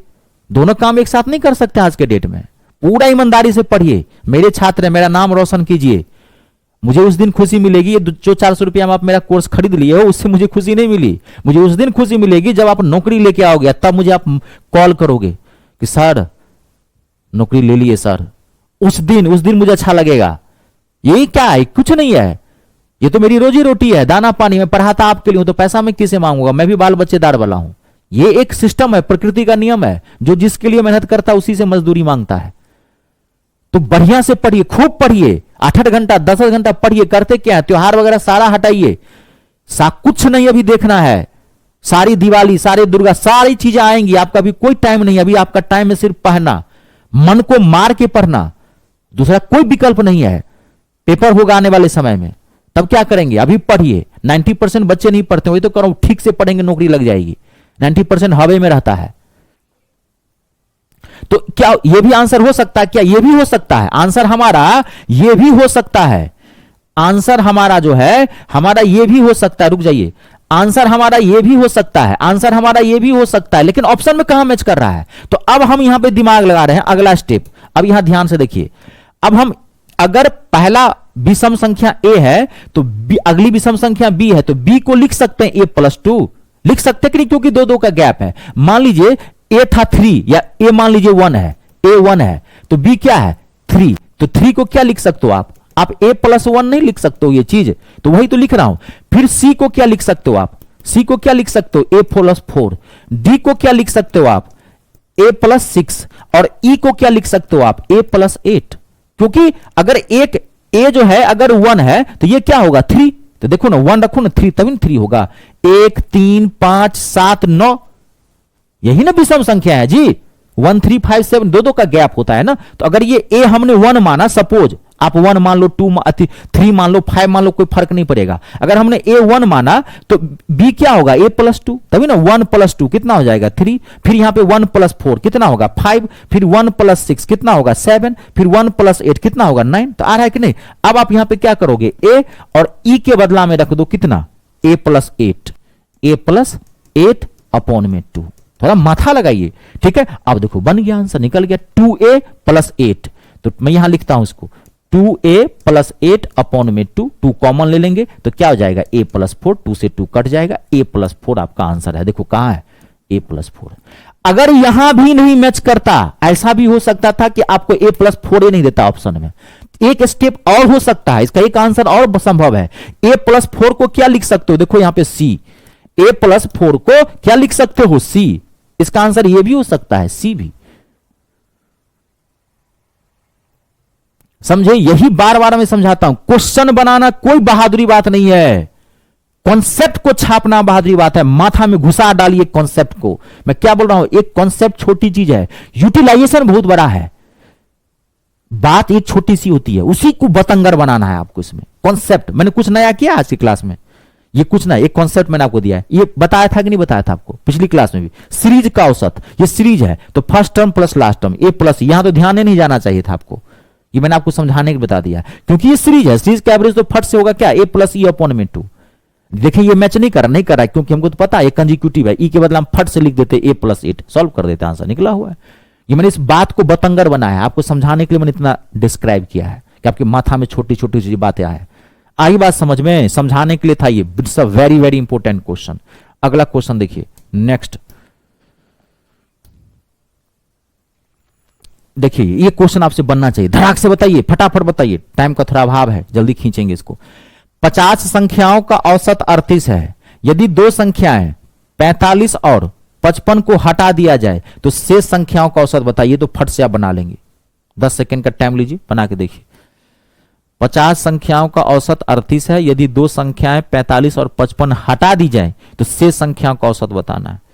दोनों काम एक साथ नहीं कर सकते आज के डेट में। पूरा ईमानदारी से पढ़िए, मेरे छात्र हैं, मेरा नाम रोशन कीजिए, मुझे उस दिन खुशी मिलेगी। ये जो 400 रुपया में आप मेरा कोर्स खरीद लिए हो, उससे मुझे खुशी नहीं मिली, मुझे उस दिन खुशी मिलेगी जब आप नौकरी लेके आओगे, तब मुझे आप कॉल करोगे कि सर नौकरी ले लिए सर, उस दिन मुझे अच्छा लगेगा। यही क्या है, कुछ नहीं है, ये तो मेरी रोजी रोटी है, दाना पानी। मैं पढ़ाता आपके लिए हूं तो पैसा मैं किसे मांगूंगा, मैं भी बाल बच्चेदार वाला हूं। ये एक सिस्टम है, प्रकृति का नियम है, जो जिसके लिए मेहनत करता है उसी से मजदूरी मांगता है। तो बढ़िया से पढ़िए, खूब पढ़िए, 8-8 घंटा 10 घंटा पढ़िए। करते क्या है, त्योहार वगैरह सारा हटाइए, कुछ नहीं अभी देखना है। सारी दिवाली, सारे दुर्गा, सारी चीजें आएंगी, आपका अभी कोई टाइम नहीं। अभी आपका टाइम है सिर्फ पढ़ना, मन को मार के पढ़ना, दूसरा कोई विकल्प नहीं है। पेपर होगा आने वाले समय में, तब क्या करेंगे, अभी पढ़िए। 90% बच्चे नहीं पढ़ते, वही तो करो, ठीक से पढ़ेंगे नौकरी लग जाएगी। 90% हवे में रहता है। तो क्या यह भी आंसर हो सकता है, क्या यह भी हो सकता है आंसर हमारा, यह भी हो सकता है आंसर हमारा, जो है हमारा यह भी हो सकता है। रुक जाइए, आंसर हमारा यह भी हो सकता है, आंसर हमारा यह भी हो सकता है, लेकिन ऑप्शन में कहां मैच कर रहा है। तो अब हम यहां पे दिमाग लगा रहे हैं। अब यहां ध्यान से देखिए, अब हम अगर पहला विषम संख्या a है तो अगली विषम संख्या b है, तो b को लिख सकते हैं a+2, लिख सकते हैं कि नहीं, क्योंकि दो दो का गैप है। मान लीजिए a था 3 या a मान लीजिए 1 है, a 1 है तो b क्या है 3, तो 3 को क्या लिख सकते हो आप a+1 नहीं लिख सकते हो, ये चीज तो वही तो लिख रहा हूं। फिर c को क्या लिख सकते हो आप, c को क्या लिख सकते हो a+4, d को क्या लिख सकते हो आप a+6 और e को क्या लिख सकते हो आप a+8, क्योंकि अगर एक a जो है अगर 1 है तो ये क्या होगा 3, तो देखो ना 1 रखो ना 3 तभी 3 होगा। 1 3 5 7 9, यही ना विषम संख्या है जी, 1 3 5 7 दो दो का गैप होता है ना। तो अगर ये a हमने 1 माना, सपोज आप 1 मान लो 3 मान लो 5 मान लो, कोई फर्क नहीं पड़ेगा। अगर हमने a 1 माना तो b क्या होगा a+2, तभी ना 1+2 कितना हो जाएगा 3, फिर यहां पे 1+4 कितना होगा 5, फिर 1+6 कितना होगा 7, फिर 1+8 कितना होगा 9। तो आ रहा है कि नहीं। अब आप यहां पे क्या करोगे, a और e के बदला में रख दो कितना a+8, a+8 अपॉन में 2, थोड़ा माथा लगाइए, ठीक है। अब देखो बन गया आंसर, निकल गया 2a+8, तो मैं यहां लिखता हूं इसको 2a+8 अपॉन में 2, 2 कॉमन ले लेंगे तो क्या हो जाएगा a+4, 2 से 2 कट जाएगा, a+4 आपका आंसर है। देखो कहां है a+4। अगर यहां भी नहीं मैच करता, ऐसा भी हो सकता था कि आपको a+4 नहीं देता ऑप्शन में, एक स्टेप और हो सकता है, इसका एक आंसर और संभव है। a+4 को क्या लिख सकते हो, देखो यहां पे c, a+4 को क्या लिख सकते हो c, इसका आंसर ये भी हो सकता है c भी। समझे, यही बार बार मैं समझाता हूं, क्वेश्चन बनाना कोई बहादुरी बात नहीं है, कॉन्सेप्ट को छापना बहादुरी बात है। माथा में घुसा डालिए कॉन्सेप्ट को। मैं क्या बोल रहा हूं, एक कॉन्सेप्ट छोटी चीज है, यूटिलाइजेशन बहुत बड़ा है। बात एक छोटी सी होती है, उसी को बतंगर बनाना है आपको। इसमें कॉन्सेप्ट मैंने कुछ नया किया आज की क्लास में, ये कुछ ना, एक कॉन्सेप्ट मैंने आपको दिया है, ये बताया था कि नहीं बताया था आपको पिछली क्लास में भी। सीरीज का औसत, ये सीरीज है तो first term plus last term A plus, यहां तो ध्यान नहीं जाना चाहिए था आपको, ये मैंने आपको समझाने के बता दिया, क्योंकि ये सीरीज है, सीरीज का एवरेज तो फट से होगा क्या a+e/2। देखिए ये मैच नहीं कर रहा है, क्योंकि हमको तो पता है कंजिक्यूटिव है, ई के बदले हम फट से लिख देते a+8, सॉल्व कर देते, आंसर निकला हुआ है। ये मैंने इस बात को बतंगर बनाया है, आपको समझाने के लिए मैंने इतना डिस्क्राइब किया है कि आपके माथा में छोटी छोटी सी बातें आए। आई बात समझ में, समझाने के लिए था ये। It's a very very important question. अगला क्वेश्चन देखिए, नेक्स्ट देखिए, ये क्वेश्चन आपसे बनना चाहिए, धड़ाक से बताइए, फटाफट बताइए, टाइम का थोड़ा अभाव है, जल्दी खींचेंगे इसको। 50 संख्याओं का औसत 38 है, यदि दो संख्याएं 45 और 55 को हटा दिया जाए तो शेष संख्याओं का औसत बताइए। तो फट से आप बना लेंगे, 10 सेकंड का टाइम लीजिए, बना के देखिए। 50 संख्याओं का औसत 38 है, यदि दो संख्याएं 45 और 55 हटा दी जाए तो शेष संख्याओं का औसत बताना है।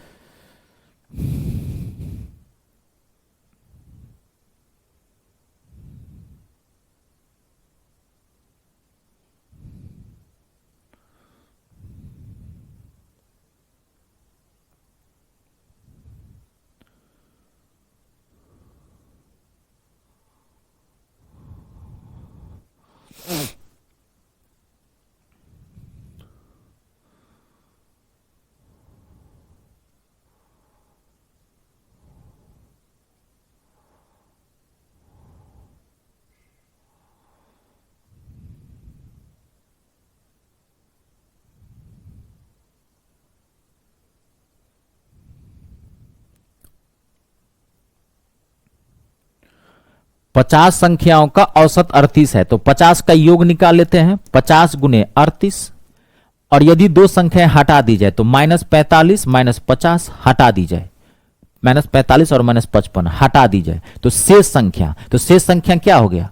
पचास संख्याओं का औसत 38 है, तो 50 का योग निकाल लेते हैं, 50 गुने 38, और यदि दो संख्याएं हटा दी जाए तो -45 -50 हटा दी जाए, -45 और -55 हटा दी जाए तो शेष संख्या, तो शेष संख्या क्या हो गया,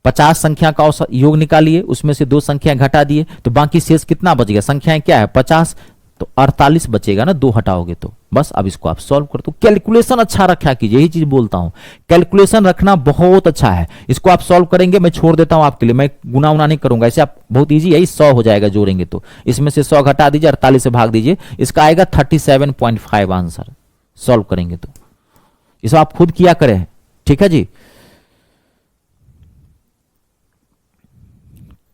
50 संख्या का औसत योग निकालिए, उसमें से दो संख्याएं घटा दिए तो बाकी शेष कितना बच गया, संख्याएं क्या है 50, तो 48 बचेगा ना, दो हटाओगे तो। बस अब इसको आप सॉल्व कर दो। कैलकुलेशन अच्छा रखा कीजिए, यही चीज बोलता हूं, कैलकुलेशन रखना बहुत अच्छा है। इसको आप सॉल्व करेंगे, मैं छोड़ देता हूं आपके लिए, मैं गुना उना नहीं करूंगा, ऐसे आप बहुत इजी है, 100 हो जाएगा जोड़ेंगे तो। इसमें से 100 घटा दीजिए, 48 से भाग दीजिए, इसका आएगा 37.5 आंसर, सॉल्व करेंगे तो। इसे आप खुद किया करें, ठीक है जी,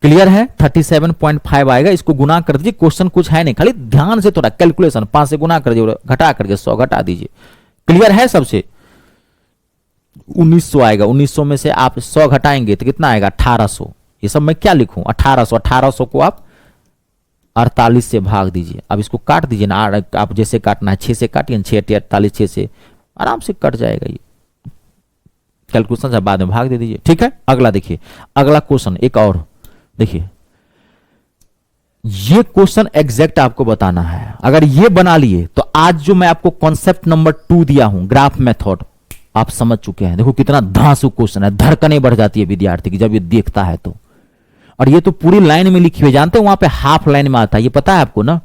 क्लियर है। 37.5 आएगा, इसको गुना कर दीजिए, क्वेश्चन कुछ है नहीं, खाली ध्यान से थोड़ा कैलकुलेशन, 5 से गुना कर दीजिए, घटा करके 100 घटा दीजिए, क्लियर है सबसे। 1900 आएगा। 1900 में से आप 100 घटाएंगे तो कितना आएगा? 1800। ये सब मैं क्या लिखूं? 1800। 1800 को आप 48 से भाग दीजिए। अब इसको काट दीजिए ना, आप जैसे काटना है 6 से काटिए, 6 48, 6 से आराम से कट जाएगा। ये कैलकुलेशन से बाद में भाग दे दीजिए, ठीक है। अगला देखिए, अगला क्वेश्चन एक और देखिए। ये क्वेश्चन एग्जैक्ट आपको बताना है। अगर ये बना लिए तो आज जो मैं आपको कॉन्सेप्ट नंबर 2 दिया हूं, ग्राफ मेथड, आप समझ चुके हैं। देखो कितना धांसू क्वेश्चन है, धड़कनें बढ़ जाती है विद्यार्थी की जब ये देखता है तो। और ये तो पूरी लाइन में लिखी हुई, जानते हो वहां पे हाफ लाइन में आता है, ये पता है आपको ना।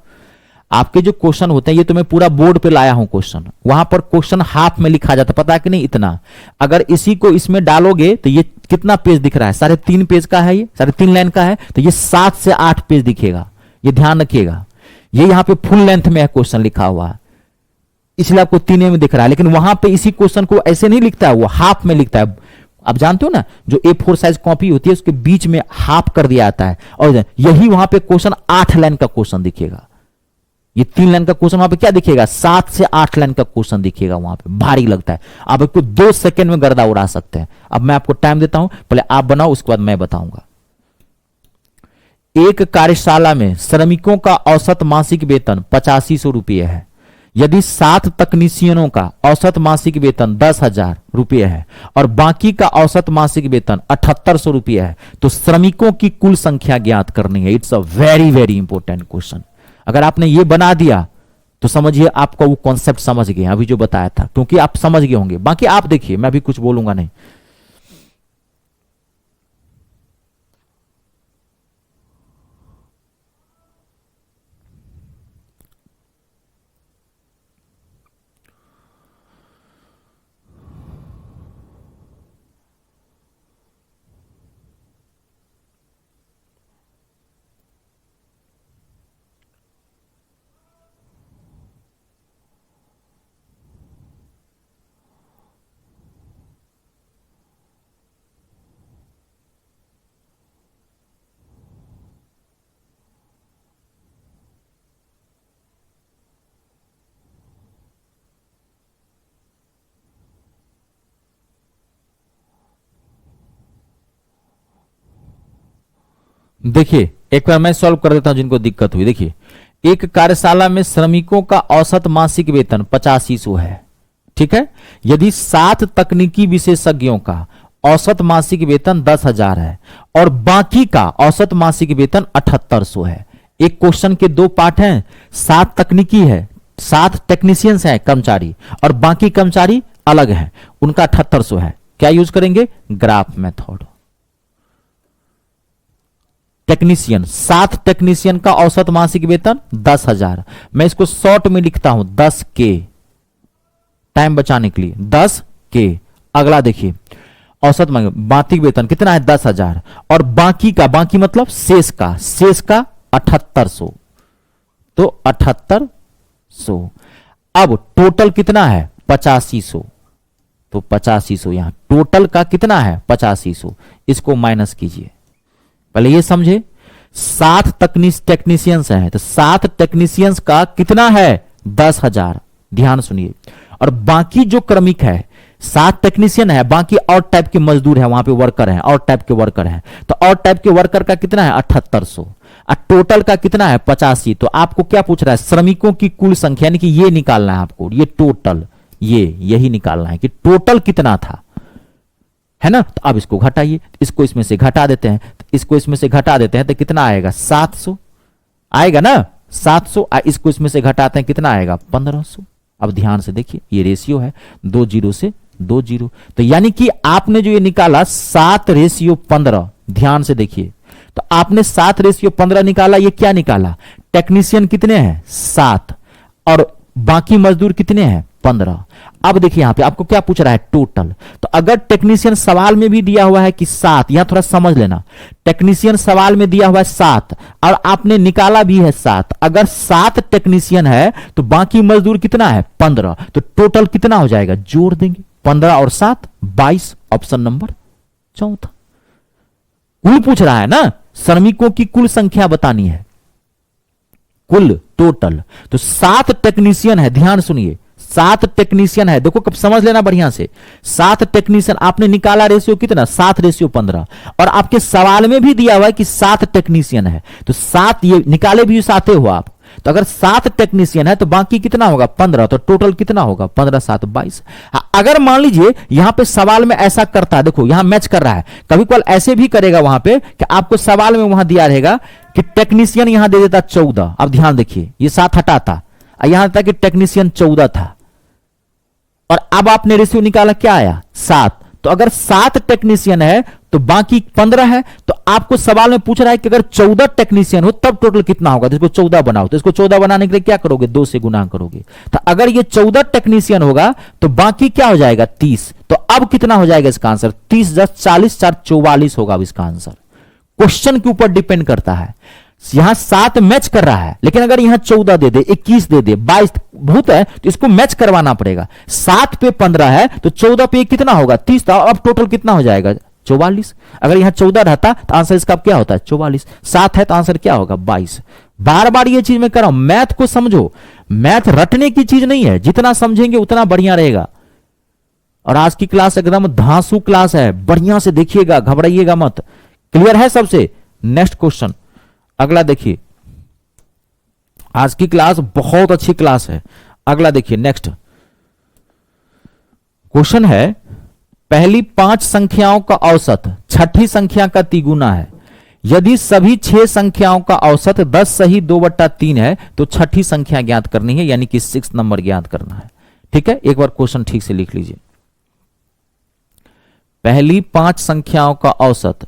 आपके जो क्वेश्चन होते हैं, ये तो मैं पूरा बोर्ड पे लाया हूं क्वेश्चन, वहां पर क्वेश्चन हाफ में लिखा जाता है, पता है कि नहीं? इतना। अगर इसी को इसमें डालोगे तो ये कितना पेज दिख रहा है? 3.5 पेज का है, ये 3.5 लाइन का है, तो ये 7 से 8 पेज दिखेगा। ये ध्यान रखिएगा, ये यहां पे फुल लेंथ में है क्वेश्चन लिखा हुआ है, इसलिए आपको 3 में दिख रहा है। लेकिन वहां पे इसी क्वेश्चन को ऐसे नहीं लिखता है, वो हाफ में लिखता है। आप जानते हो ना, जो A4 साइज कॉपी होती है उसके बीच में हाफ कर दिया जाता है, और यही वहां पे क्वेश्चन 8 लाइन का क्वेश्चन दिखेगा। ये 3 लाइन का क्वेश्चन वहां पे क्या दिखेगा? 7 से 8 लाइन का क्वेश्चन दिखेगा, वहां पे भारी लगता है। आप इसको 2 सेकंड में गर्दा उड़ा सकते हैं। अब मैं आपको टाइम देता हूं, पहले आप बनाओ, उसके बाद मैं बताऊंगा। एक कार्यशाला में श्रमिकों का औसत मासिक वेतन 8500 रुपये है। यदि 7 तकनीशियनों का औसत मासिक वेतन 10,000 रुपये है और बाकी का औसत मासिक वेतन 7800 रुपये है, तो श्रमिकों की कुल संख्या ज्ञात करनी है। It's a very very important question. अगर आपने ये बना दिया तो समझिए आपका वो कॉन्सेप्ट समझ गए अभी जो बताया था, क्योंकि आप समझ गए होंगे। बाकी आप देखिए, मैं अभी कुछ बोलूंगा नहीं। देखिए एक बार मैं सॉल्व कर देता हूं जिनको दिक्कत हुई। देखिए, एक कार्यशाला में श्रमिकों का औसत मासिक वेतन 8500 है, ठीक है। यदि 7 तकनीकी विशेषज्ञों का औसत मासिक वेतन 10,000 है और बाकी का औसत मासिक वेतन 7800 है। एक क्वेश्चन के 2 पार्ट हैं, 7 तकनीकी है, 7 टेक्नीशियंस हैं कर्मचारी, और बाकी कर्मचारी अलग हैं, उनका 7800 है। क्या यूज करेंगे? Graph method. टेक्नीशियन, 7 टेक्नीशियन का औसत मासिक वेतन 10,000। मैं इसको शॉर्ट में लिखता हूं 10K, टाइम बचाने के लिए 10K। अगला देखिए, औसत मासिक वेतन कितना है? 10,000, और बाकी का, बाकी मतलब शेष का 7800, तो 7800। अब टोटल कितना है? 8500, तो 8500 यहां टोटल का कितना है? 8500। इसको माइनस कीजिए, पहले ये समझे। 7 टेक्नीशियंस हैं, तो 7 टेक्नीशियंस का कितना है? 10,000। ध्यान सुनिए। और बाकी जो क्रमिक है, 7 टेक्नीशियन है, बाकी और टाइप के मजदूर है, वहां पे वर्कर हैं, और टाइप के वर्कर हैं, तो और टाइप के वर्कर का कितना है? 7800। और टोटल का कितना है? 85। तो आपको क्या पूछ रहा है? श्रमिकों की कुल संख्या, यानी कि ये निकालना है आपको, ये टोटल, यही निकालना है कि टोटल कितना था, है ना। तो अब इसको घटाइए, इसको इसमें से घटा देते हैं, इसको इसमें से घटा देते हैं, तो कितना आएगा? 700 आएगा ना, 700। इसको इसमें से घटाते हैं, कितना आएगा? 1500। अब ध्यान से देखिए, ये रेशियो है 2 0 से 2 0, तो यानी कि आपने जो ये निकाला 7:15, ध्यान से देखिए, तो आपने 7:15 निकाला। ये क्या निकाला? टेक्नीशियन कितने हैं? 7, और बाकी मजदूर कितने हैं? 15। अब देखिए यहां पे आपको क्या पूछ रहा है? टोटल। तो अगर टेक्नीशियन सवाल में भी दिया हुआ है कि 7, यहां थोड़ा समझ लेना, टेक्नीशियन सवाल में दिया हुआ है 7 और आपने निकाला भी है 7। अगर 7 टेक्नीशियन है तो बाकी मजदूर कितना है? 15। तो टोटल कितना हो जाएगा? जोड़ देंगे 15 और 7, 22। Option number 4। कुल पूछ रहा है ना, श्रमिकों की कुल संख्या बतानी है, कुल टोटल। तो 7 टेक्नीशियन है, ध्यान सुनिए, 7 टेक्नीशियन है, देखो कब समझ लेना बढ़िया से, 7 टेक्नीशियन आपने निकाला, रेशियो कितना 7:15, और आपके सवाल में भी दिया हुआ है कि 7 टेक्नीशियन है, तो 7 ये निकाले भी 7 हो आप, तो अगर 7 टेक्नीशियन है तो बाकी कितना होगा 15, तो टोटल कितना होगा 15 7 22। अगर मान लीजिए यहां पे सवाल में ऐसा करता है, देखो यहां मैच कर रहा है, कभी कभी ऐसे भी करेगा वहां पे कि आपको सवाल में वहां दिया रहेगा कि टेक्नीशियन यहां दे देता 14, अब ध्यान देखिए ये 7 हटाता, यहां था कि टेक्नीशियन 14 था, और अब आपने रेशियो निकाला क्या आया 7, तो अगर 7 टेक्नीशियन है तो बाकी 15 है, तो आपको सवाल में पूछ रहा है कि अगर 14 टेक्नीशियन हो तब टोटल कितना होगा, तो इसको 14 बनाओ, तो इसको 14 बनाने के लिए क्या करोगे 2 से गुना करोगे, तो अगर ये 14 टेक्नीशियन होगा तो बाकी क्या हो जाएगा 30, तो अब कितना हो जाएगा इसका आंसर 30 10 40 4 44 होगा अब इसका आंसर। क्वेश्चन के ऊपर डिपेंड करता है, यहां 7 मैच कर रहा है, लेकिन अगर यहां 14 दे दे 21 दे दे 22 बहुत है तो इसको मैच करवाना पड़ेगा, 7 पे 15 है तो 14 पे कितना होगा 30, तो अब टोटल कितना हो जाएगा 44, अगर यहां 14 रहता तो आंसर इसका क्या होता है 44, 7 है तो आंसर क्या होगा 22। बार बार ये चीज मैं कर रहा हूं, मैथ को समझो, मैथ रटने की चीज नहीं है, जितना समझेंगे उतना बढ़िया रहेगा। और आज की क्लास एकदम धांसू क्लास है, बढ़िया से देखिएगा, घबराइएगा मत, क्लियर है सबसे। नेक्स्ट क्वेश्चन अगला देखिए, आज की क्लास बहुत अच्छी क्लास है, अगला देखिए नेक्स्ट क्वेश्चन है, पहली 5 संख्याओं का औसत छठी संख्या का तिगुना है, यदि सभी 6 संख्याओं का औसत 10 सही 2/3 है तो छठी संख्या ज्ञात करनी है, यानी कि 6 नंबर ज्ञात करना है। ठीक है, एक बार क्वेश्चन ठीक से लिख लीजिए, पहली 5 संख्याओं का औसत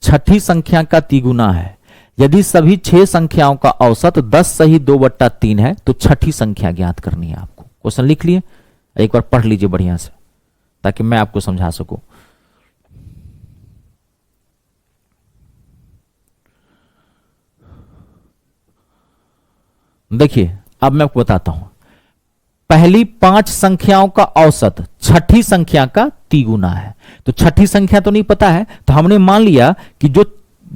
छठी संख्या का तिगुना है, यदि सभी 6 संख्याओं का औसत 10 सही 2/3 है तो छठी संख्या ज्ञात करनी है आपको। क्वेश्चन लिख लिए, एक बार पढ़ लीजिए बढ़िया से ताकि मैं आपको समझा सकूं। देखिए अब मैं आपको बताता हूं, पहली 5 संख्याओं का औसत छठी संख्या का तिगुना है, तो छठी संख्या तो नहीं पता है, तो हमने मान लिया कि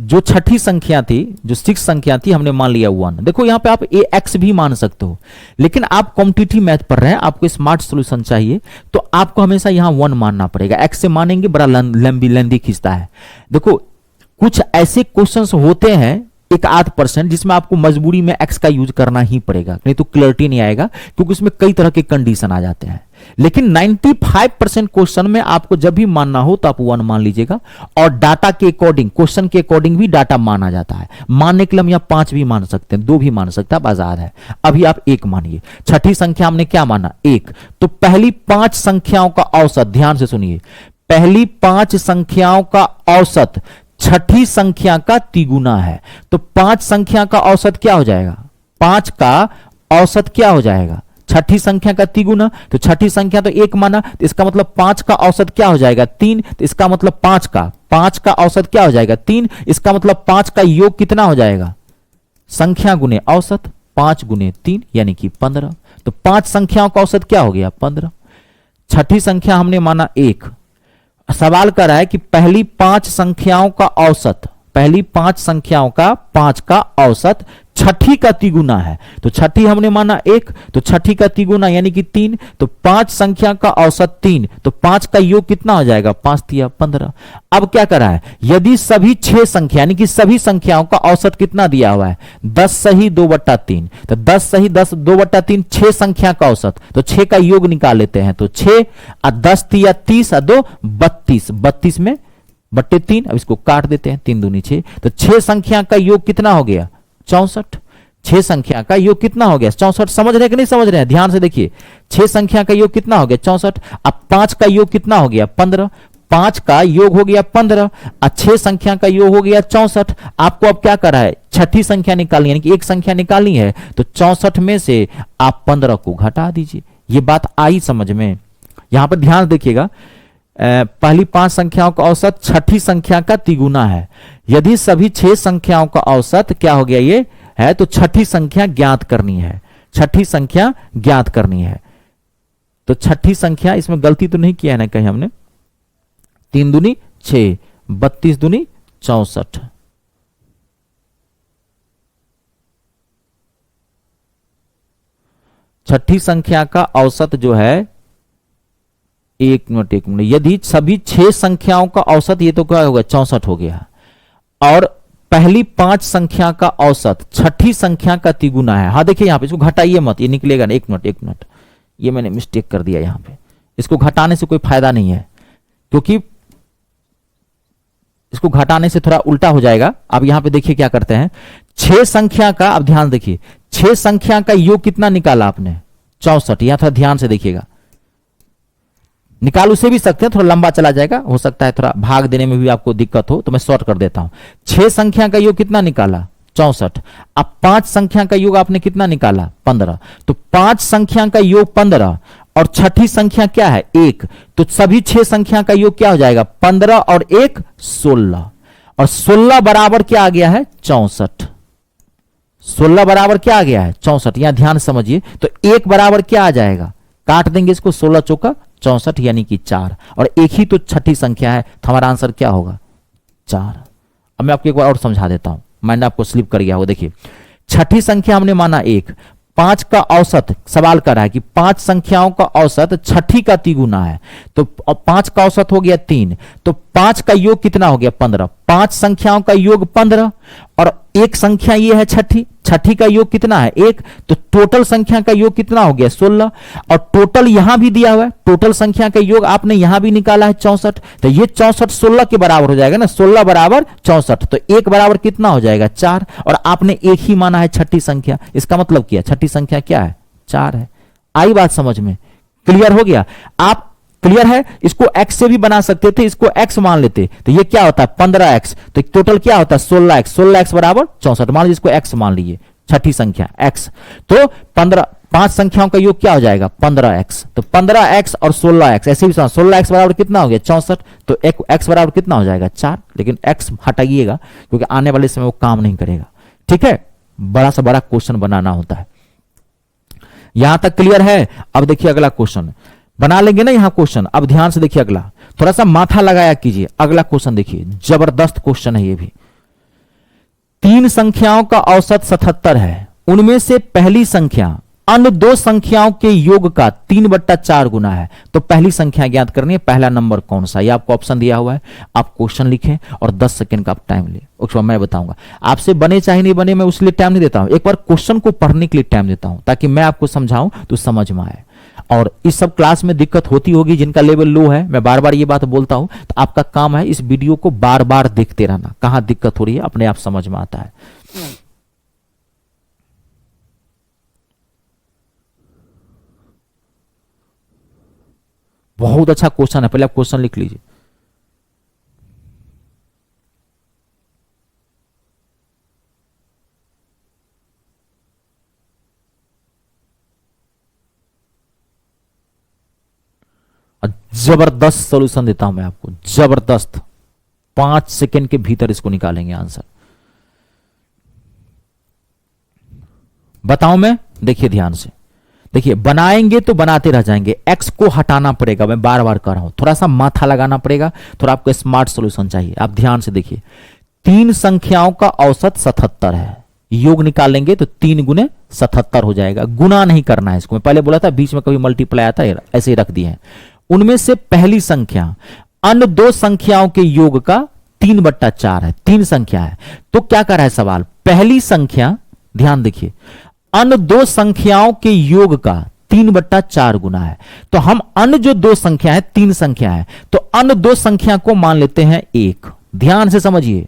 जो छठी संख्या थी, जो 6 संख्या थी, हमने मान लिया 1। देखो यहां पे आप ए एक्स भी मान सकते हो, लेकिन आप कॉम्पिटिटिव मैथ पढ़ रहे हैं, आपको स्मार्ट सॉल्यूशन चाहिए, तो आपको हमेशा यहां 1 मानना पड़ेगा, एक्स से मानेंगे बड़ा लेंदी खींचता है। देखो कुछ ऐसे क्वेश्चंस होते हैं 1-8% जिसमें आपको मजबूरी में एक्स का यूज करना ही पड़ेगा, नहीं तो क्लियरिटी नहीं आएगा, क्योंकि उसमें कई तरह के कंडीशन आ जाते हैं। लेकिन 95% क्वेश्चन में आपको जब भी मानना हो तो आप 1 मान लीजिएगा, और डाटा के अकॉर्डिंग, क्वेश्चन के अकॉर्डिंग भी डाटा माना जाता है। मानने के लिए हम यहाँ 5 भी मान सकते हैं, 2 भी मान सकते हैं, आप आजाद है। अभी आप 1 मानिए, छठी संख्या हमने क्या माना 1, तो पहली 5 संख्याओं का औसत, ध्यान से सुनिए, पहली 5 संख्याओं का औसत छठी संख्या का तिगुना है, तो 5 संख्या का औसत क्या हो जाएगा, 5 का औसत क्या हो जाएगा छठी संख्या का तिगुना, तो छठी संख्या तो 1 माना, तो इसका मतलब 5 का औसत क्या हो जाएगा 3, तो इसका मतलब 5 का औसत क्या हो जाएगा 3, इसका मतलब 5 का योग कितना हो जाएगा, संख्या गुने औसत, 5 गुने 3 यानी कि 15, तो 5 संख्याओं का औसत क्या हो गया 15। छठी संख्या हमने माना 1, सवाल कर रहा है कि पहली 5 संख्याओं का औसत, पहली 5 संख्याओं का 5 का औसत छठी का तिगुना है, तो छठी हमने माना 1, तो छठी का तिगुना यानी कि 3, तो 5 संख्या का औसत 3, तो 5 का योग कितना हो जाएगा 5 तिया 15। अब क्या कर रहा है, यदि सभी 6 संख्या यानी कि सभी संख्याओं का औसत कितना दिया हुआ है 10 सही 2/3, तो 10 सही 2/3 6 संख्या का औसत, तो 6 का योग निकाल लेते हैं, तो 6 और 10 तिया 30 और 2 32, 32 में बट्टे 3, अब इसको काट देते हैं, 3 दूनी 6, तो 6 संख्या का योग कितना हो गया 64, 6 संख्या का योग कितना हो गया 64। समझ रहे कि नहीं समझ रहे हैं, ध्यान से देखिए, 6 संख्या का योग कितना हो गया 64, अब 5 का योग कितना हो गया 15, 5 का योग हो गया 15 और 6 संख्या का योग हो गया 64। आपको अब क्या करा है, छठी संख्या निकालनी, यानी कि एक संख्या निकालनी है, तो 64 में से आप 15 को घटा दीजिए। ये बात आई समझ में, यहां पर ध्यान देखिएगा, पहली 5 संख्याओं का औसत छठी संख्या का तिगुना है, यदि सभी 6 संख्याओं का औसत क्या हो गया ये है, तो छठी संख्या ज्ञात करनी है, छठी संख्या ज्ञात करनी है। तो छठी संख्या, इसमें गलती तो नहीं किया है ना कहीं हमने, 3 दूनी 6, 32 दूनी 64, छठी संख्या का औसत जो है, एक मिनट, यदि सभी 6 संख्याओं का औसत, ये तो क्या होगा 64 हो गया, और पहली 5 संख्या का औसत छठी संख्या का तिगुना है। हाँ देखिए यहां पे, इसको घटाइए मत, ये निकलेगा ना। एक मिनट, ये मैंने मिस्टेक कर दिया यहां पे, इसको घटाने से कोई फायदा नहीं है, क्योंकि इसको घटाने से थोड़ा उल्टा हो जाएगा। अब यहां पे देखिए क्या करते हैं, 6 संख्या का, अब ध्यान देखिए, 6 संख्या का योग कितना निकाला आपने, 64। यहां थोड़ा ध्यान से देखिएगा, निकाल उसे भी सकते हैं, थोड़ा लंबा चला जाएगा, हो सकता है थोड़ा भाग देने में भी आपको दिक्कत हो, तो मैं शॉर्ट कर देता हूं। 6 संख्या का योग कितना निकाला, 64। अब 5 संख्या का योग आपने कितना निकाला, 15। तो 5 संख्या का योग 15 और छठी संख्या क्या है, 1। तो सभी 6 संख्या का योग क्या हो जाएगा, 15 और 1 16, और 16 बराबर क्या आ गया है, 64। 16 बराबर क्या आ गया है, 64। यहां ध्यान समझिए, तो 1 बराबर क्या आ जाएगा, काट देंगे इसको, 16 चौका 64 यानी कि 4, और एक ही तो छठी संख्या है, तो हमारा आंसर क्या होगा, 4। अब मैं आपको एक बार और समझा देता हूं, मैंने आपको स्लिप कर गया हो। देखिए छठी संख्या हमने माना 1, 5 का औसत सवाल कर रहा है कि 5 संख्याओं का औसत छठी का तिगुना है, तो 5 का औसत हो गया 3, तो 5 का योग कितना हो गया, 15। 5 संख्याओं का योग 15 और एक संख्या ये है छठी, छठी का योग कितना है, 1। तो टोटल संख्या का योग कितना हो गया, 16, और टोटल यहां भी दिया हुआ है, टोटल संख्या का योग आपने यहां भी निकाला है 64। तो ये 64 16 के बराबर हो जाएगा ना, 16 बराबर 64, तो 1 बराबर कितना हो जाएगा, 4, और आपने 1 ही माना है छठी संख्या, इसका मतलब क्या, छठी संख्या क्या है, 4 है। आई बात समझ में, क्लियर हो गया। आप क्लियर है, इसको x से भी बना सकते थे, इसको x मान लेते, तो ये क्या होता है 15x, तो टोटल क्या होता है 16x, 16x बराबर 64, मान लीजिए इसको x मान लीजिए, छठी संख्या x, तो 5 संख्याओं का योग क्या हो जाएगा, 15x, तो 15x और 16x, ऐसे भी 16x बराबर कितना हो गया 64, तो x बराबर कितना हो जाएगा 4, लेकिन x हटाइएगा क्योंकि आने वाले समय वो काम नहीं करेगा। ठीक है, बड़ा से बड़ा क्वेश्चन बनाना होता है। यहां तक क्लियर है। अब देखिए अगला क्वेश्चन बना लेंगे ना यहां क्वेश्चन। अब ध्यान से देखिए, अगला थोड़ा सा माथा लगाया कीजिए, अगला क्वेश्चन देखिए, जबरदस्त क्वेश्चन है ये भी। 3 संख्याओं का औसत 77 है, उनमें से पहली संख्या अन्य 2 संख्याओं के योग का 3/4 गुना है, तो पहली संख्या ज्ञात करनी है, पहला नंबर कौन सा, ये आपको ऑप्शन दिया हुआ है, आप क्वेश्चन लिखें और 10 सेकंड का आप टाइम ले, उसके बाद मैं बताऊंगा। आपसे बने चाहे नहीं बने, मैं उसलिए टाइम नहीं देता हूं, एक बार क्वेश्चन को पढ़ने के लिए टाइम देता हूं ताकि मैं आपको समझाऊं तो समझ में आए। और इस सब क्लास में दिक्कत होती होगी, जिनका लेवल लो है, मैं बार बार ये बात बोलता हूं, तो आपका काम है इस वीडियो को बार बार देखते रहना, कहां दिक्कत हो रही है अपने आप समझ में आता है। बहुत अच्छा क्वेश्चन है, पहले आप क्वेश्चन लिख लीजिए। जबरदस्त सॉल्यूशन देता हूं मैं आपको, जबरदस्त, 5 सेकंड के भीतर इसको निकालेंगे आंसर। बताऊं मैं, देखिए ध्यान से देखिए, बनाएंगे तो बनाते रह जाएंगे, x को हटाना पड़ेगा, मैं बार बार कर रहा हूं, थोड़ा सा माथा लगाना पड़ेगा, थोड़ा आपको स्मार्ट सॉल्यूशन चाहिए। आप ध्यान से देखिए, 3 संख्याओं का औसत 77 है, योग निकालेंगे तो 3 गुने 77 हो जाएगा, गुना नहीं करना है इसको, मैं पहले बोला था बीच में कभी मल्टीप्लाई आता है, ऐसे ही रख दिए हैं। उनमें से पहली संख्या अन्य 2 संख्याओं के योग का 3/4 है, 3 संख्या है, तो क्या कर रहा है सवाल, पहली संख्या, ध्यान देखिए, अन्य 2 संख्याओं के योग का 3/4 गुना है, तो हम अन्य जो 2 संख्या है, 3 संख्या है, तो अन्य 2 संख्या को मान लेते हैं 1। ध्यान से समझिए,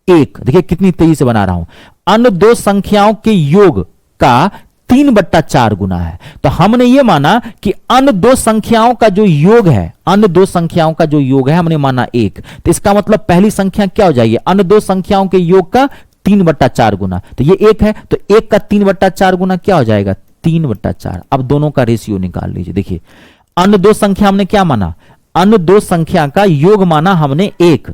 1, देखिए कितनी तेजी से बना रहा हूं, अन्य 2 संख्याओं के योग का 3/4 गुना है, तो हमने ये माना कि अन्य 2 संख्याओं का जो योग है, अन्य 2 संख्याओं का जो योग है हमने माना 1, तो इसका मतलब पहली संख्या क्या हो जाएगी, अन्य 2 संख्याओं के योग का 3/4 गुना, तो ये 1 है, तो 1 का 3/4 गुना क्या हो जाएगा, 3/4। अब दोनों का रेशियो निकाल लीजिए। देखिए अन्य 2 संख्या हमने क्या माना, अन्य 2 संख्या का योग माना हमने 1,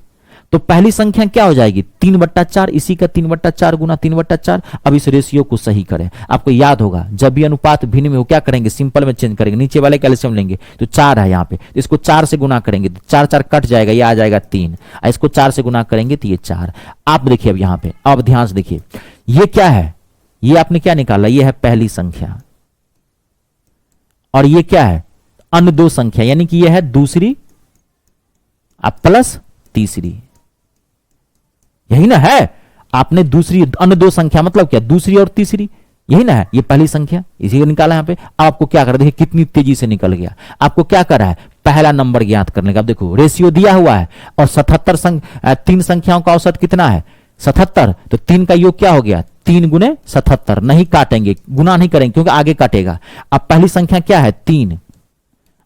तो पहली संख्या क्या हो जाएगी 3/4, इसी का 3/4 गुना 3/4। अब इस रेशियो को सही करें, आपको याद होगा जब भी अनुपात भिन्न में हो क्या करेंगे, सिंपल में चेंज करेंगे, नीचे वाले का एलसीएम लेंगे, तो 4 है यहाँ पे, तो इसको 4 से गुना करेंगे तो 4 4 कट जाएगा, ये आ जाएगा 3, इसको 4 से गुना करेंगे तो ये 4। आप देखिए अब यहाँ पे, अब ध्यान से देखिए, ये क्या है, ये आपने क्या निकाला, ये है पहली संख्या, और ये क्या है, अन्य दो संख्या, यानी कि ये है दूसरी अब प्लस तीसरी, यही ना है। आपने दूसरी अन्य दो संख्या मतलब क्या, दूसरी और तीसरी, यही ना है। ये पहली संख्या, इसी को निकाला यहां पे। अब आपको क्या करा, देखिए कितनी तेजी से निकल गया। आपको क्या करा है, पहला नंबर ज्ञात करने का। अब देखो रेशियो दिया हुआ है और 77 तीन संख्याओं का औसत कितना है 77, तो 3 का योग क्या हो गया 3 गुने 77। नहीं काटेंगे, गुना नहीं करेंगे क्योंकि आगे काटेगा। अब पहली संख्या क्या है 3,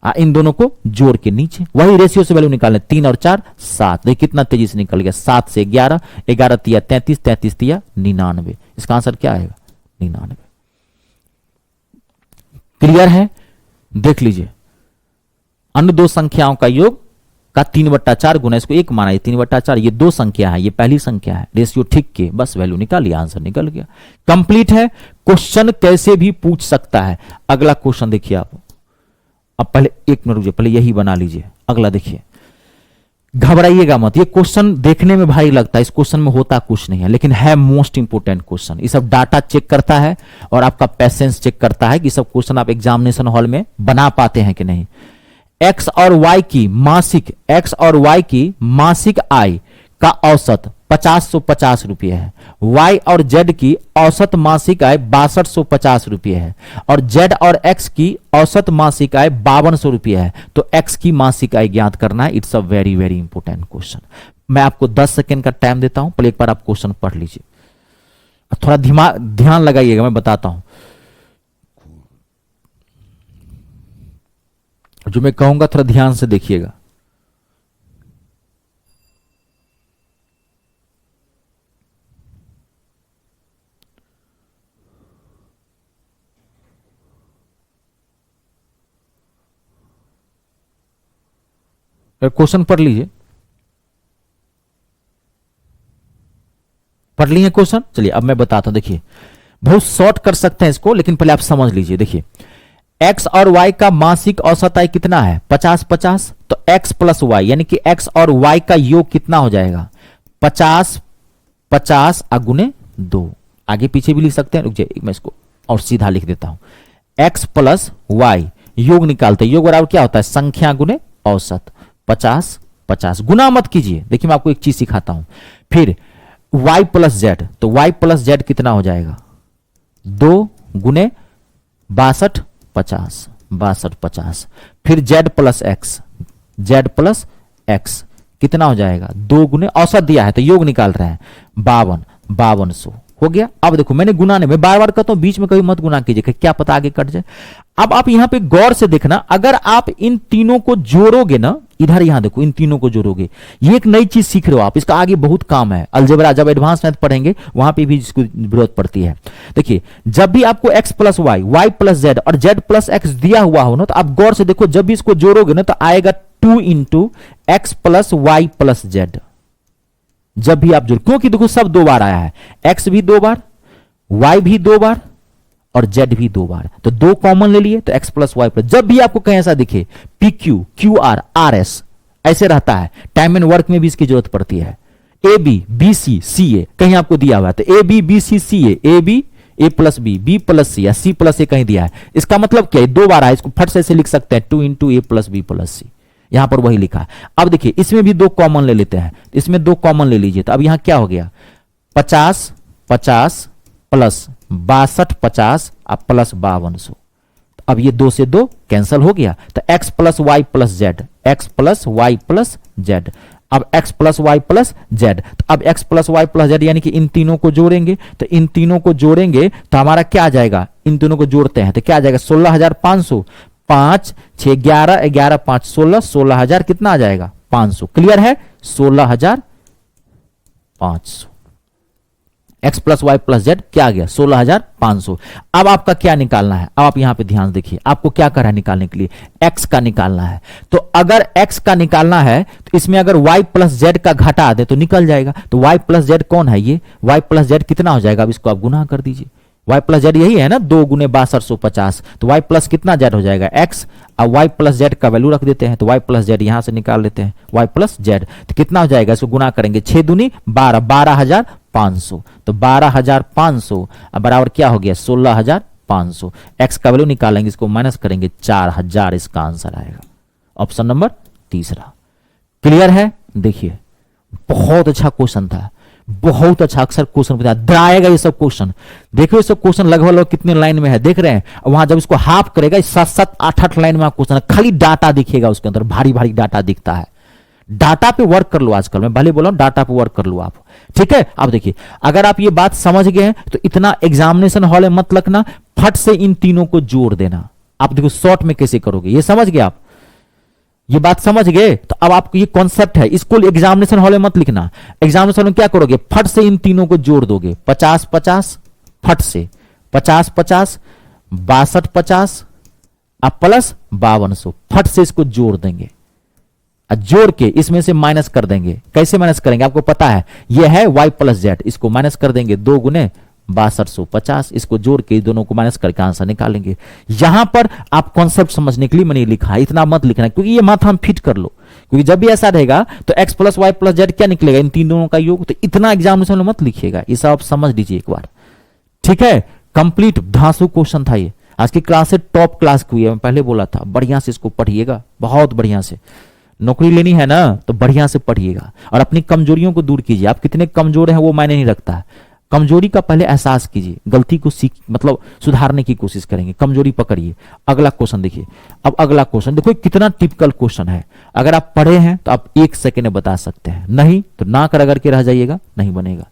इन दोनों को जोड़ के नीचे वही रेशियो से वैल्यू निकालने, 3 और 4 7। देखिए कितना तेजी से निकल गया, 7 से 11, 11 तिया 33, 33 तिया 99। इसका आंसर क्या आएगा 99। क्लियर है, देख लीजिए अन्य दो संख्याओं का योग का 3/4 गुना, इसको 1 माना, 3/4, ये दो संख्या है, ये पहली संख्या है, रेशियो ठीक के बस वैल्यू निकालिए, आंसर निकल गया, कंप्लीट है। क्वेश्चन कैसे भी पूछ सकता है। अगला क्वेश्चन देखिए आप, अब पहले 1 मिनट रुकिए, पहले यही बना लीजिए। अगला देखिए, घबराइएगा मत, ये क्वेश्चन देखने में भारी लगता है, इस क्वेश्चन में होता कुछ नहीं है, लेकिन है मोस्ट इंपोर्टेंट क्वेश्चन। ये सब डाटा चेक करता है और आपका पैसेंस चेक करता है कि सब क्वेश्चन आप एग्जामिनेशन हॉल में बना पाते हैं कि नहीं। एक्स और वाई की मासिक आय का औसत 5050 रुपये है। वाई और जेड की औसत मासिक आय 6250 रुपये है और जेड और एक्स की औसत मासिक आय 5200 रुपये है। तो एक्स की मासिक आय ज्ञात करना है। It's a very very important question. मैं आपको 10 सेकेंड का टाइम देता हूं, पहले एक बार आप क्वेश्चन पढ़ लीजिए, थोड़ा ध्यान लगाइएगा, मैं बताता हूं। जो मैं कहूंगा थोड़ा ध्यान से देखिएगा। क्वेश्चन पढ़ लीजिए, पढ़ लिए क्वेश्चन। चलिए अब मैं बताता हूं, देखिए बहुत शॉर्ट कर सकते हैं इसको, लेकिन पहले आप समझ लीजिए। देखिए x और y का मासिक औसत आय कितना है 50-50, तो x प्लस वाई यानी कि x और y का योग कितना हो जाएगा 50-50 गुने 2। आगे पीछे भी लिख सकते हैं, रुक जाइए मैं इसको और सीधा लिख देता हूं। x प्लस वाई योग निकालते हैं, योग बराबर क्या होता है संख्या गुने औसत। 50-50 गुना मत कीजिए। देखिए मैं आपको एक चीज सिखाता हूं। फिर y प्लस जेड, तो y प्लस जेड कितना हो जाएगा 2 गुने 62-50। फिर z प्लस x कितना हो जाएगा 2 गुने औसत दिया है तो योग निकाल रहे हैं 5200 हो गया। अब देखो मैंने गुना नहीं, मैं बार बार कहता हूं बीच में कभी मत गुना कीजिए, क्या पता आगे कट जाए। अब आप यहां पे गौर से देखना, अगर आप इन तीनों को जोड़ोगे ना, इधर यहां देखो इन तीनों को जोड़ोगे, ये एक नई चीज सीख रहे हो आप, इसका आगे बहुत काम है। अलजेब्रा जब एडवांस मैथ पढ़ेंगे वहां पे भी इसकी जरूरत पड़ती है। देखिए जब भी आपको x plus y, y plus z और जेड प्लस एक्स दिया हुआ हो ना, तो आप गौर से देखो जब भी इसको जोड़ोगे ना तो आएगा 2 into x plus y plus z. जब भी आप जोड़, क्योंकि देखो सब 2 बार आया है, x भी 2 बार, y भी 2 बार और z भी 2 बार, तो 2 कॉमन ले लिए तो x प्लस वाई प्लस। जब भी आपको कहीं ऐसा दिखे PQ QR RS ऐसे रहता है, टाइम एंड वर्क में भी इसकी जरूरत पड़ती है। AB BC CA कहीं आपको दिया हुआ है तो AB BC CA, AB A plus B, B plus C या सी प्लस ए कहीं दिया है, इसका मतलब क्या है 2 बार है, इसको फट से ऐसे लिख सकते हैं 2 इंटू ए प्लस बी प्लस सी, यहां पर वही लिखा है। अब देखिए इसमें भी 2 कॉमन ले लेते हैं, इसमें 2 कॉमन ले लीजिए, तो अब यहां क्या हो गया 50-50 प्लस 62-50 अब प्लस 5200। अब ये 2 से 2 कैंसिल हो गया, तो x plus y plus z, x plus y plus z. अब x plus y plus z, तो अब x plus y plus z यानी कि इन तीनों को जोड़ेंगे, तो इन तीनों को जोड़ेंगे तो हमारा क्या आ जाएगा, इन तीनों को जोड़ते हैं तो क्या आ जाएगा 16,500, 5 6 11 11 5 16, 16,000 कितना आ जाएगा 500। क्लियर है 16,500। x plus y plus z क्या आ गया 16,500। अब आपका क्या निकालना है, अब आप यहां पे ध्यान देखिए, आपको क्या कर रहा है निकालने के लिए x का निकालना है। तो अगर x का निकालना है तो इसमें अगर y प्लस जेड का घटा दे तो निकल जाएगा। तो y प्लस जेड कौन है, ये y प्लस जेड कितना हो जाएगा, अब इसको आप गुना कर दीजिए। y प्लस जेड यही है ना 2 गुने 6250, तो y प्लस कितना जेड हो जाएगा x। अब y प्लस जेड का वैल्यू रख देते हैं, तो y प्लस जेड यहां से निकाल लेते हैं, y प्लस जेड तो कितना हो जाएगा, इसको गुना करेंगे 6 दूनी 12, 12,500, तो 12,500 अब बराबर क्या हो गया 16,500। 500, x का वैल्यू निकालेंगे, इसको माइनस करेंगे 4000, इसका आंसर आएगा ऑप्शन नंबर तीसरा। क्लियर है? देखिए बहुत अच्छा क्वेश्चन था, बहुत अच्छा, अक्सर क्वेश्चन पूछा डराएगा ये सब क्वेश्चन। देखो ये सब क्वेश्चन लगभग कितने लाइन में है देख रहे हैं, वहां जब इसको हाफ करेगा 7-7, 8-8 लाइन में क्वेश्चन है, खाली डाटा दिखेगा उसके अंदर, भारी भारी डाटा दिखता है। डाटा पे वर्क कर लो, आजकल मैं भले बोला हूं डाटा पे वर्क कर लो आप, ठीक है। अब देखिए अगर आप ये बात समझ गए हैं तो इतना एग्जामिनेशन हॉल में मत लगना, फट से इन तीनों को जोड़ देना। आप देखो शॉर्ट में कैसे करोगे, ये समझ गए आप, ये बात समझ गए। तो अब आपको ये कॉन्सेप्ट है, इसको एग्जामिनेशन हॉल में मत लिखना, एग्जामिनेशन में क्या करोगे, फट से इन तीनों को जोड़ दोगे, 50-50 फट से, 50-50 62-50 अब प्लस 5200, फट से इसको जोड़ देंगे, जोड़ के इसमें से माइनस कर देंगे। कैसे माइनस करेंगे आपको पता है, ये है y प्लस जेड, इसको माइनस कर देंगे 2 गुने 6250, इसको जोड़ के दोनों को माइनस करके आंसर निकालेंगे। यहां पर आप कॉन्सेप्ट समझने के लिए मैंने लिखा है, इतना मत लिखना क्योंकि ये माथा हम फिट कर लो, क्योंकि जब भी ऐसा रहेगा तो x plus y plus z क्या निकलेगा, इन तीन दोनों का योग, तो इतना एग्जामिनेशन में मत लिखिएगा, ये सब आप समझ लीजिए एक बार, ठीक है। कंप्लीट धांसू क्वेश्चन था ये, आज की क्लास से टॉप क्लास की हुई है, मैं पहले बोला था, बढ़िया से इसको पढ़िएगा, बहुत बढ़िया से। नौकरी लेनी है ना तो बढ़िया से पढ़िएगा और अपनी कमजोरियों को दूर कीजिए। आप कितने कमजोर हैं वो मायने नहीं रखता है, कमजोरी का पहले एहसास कीजिए, गलती को सीख मतलब सुधारने की कोशिश करेंगे, कमजोरी पकड़िए। अगला क्वेश्चन देखिए, अब अगला क्वेश्चन देखो कितना टिपिकल क्वेश्चन है, अगर आप पढ़े हैं तो आप 1 सेकेंड में बता सकते हैं, नहीं तो ना कर अगर के रह जाइएगा, नहीं बनेगा।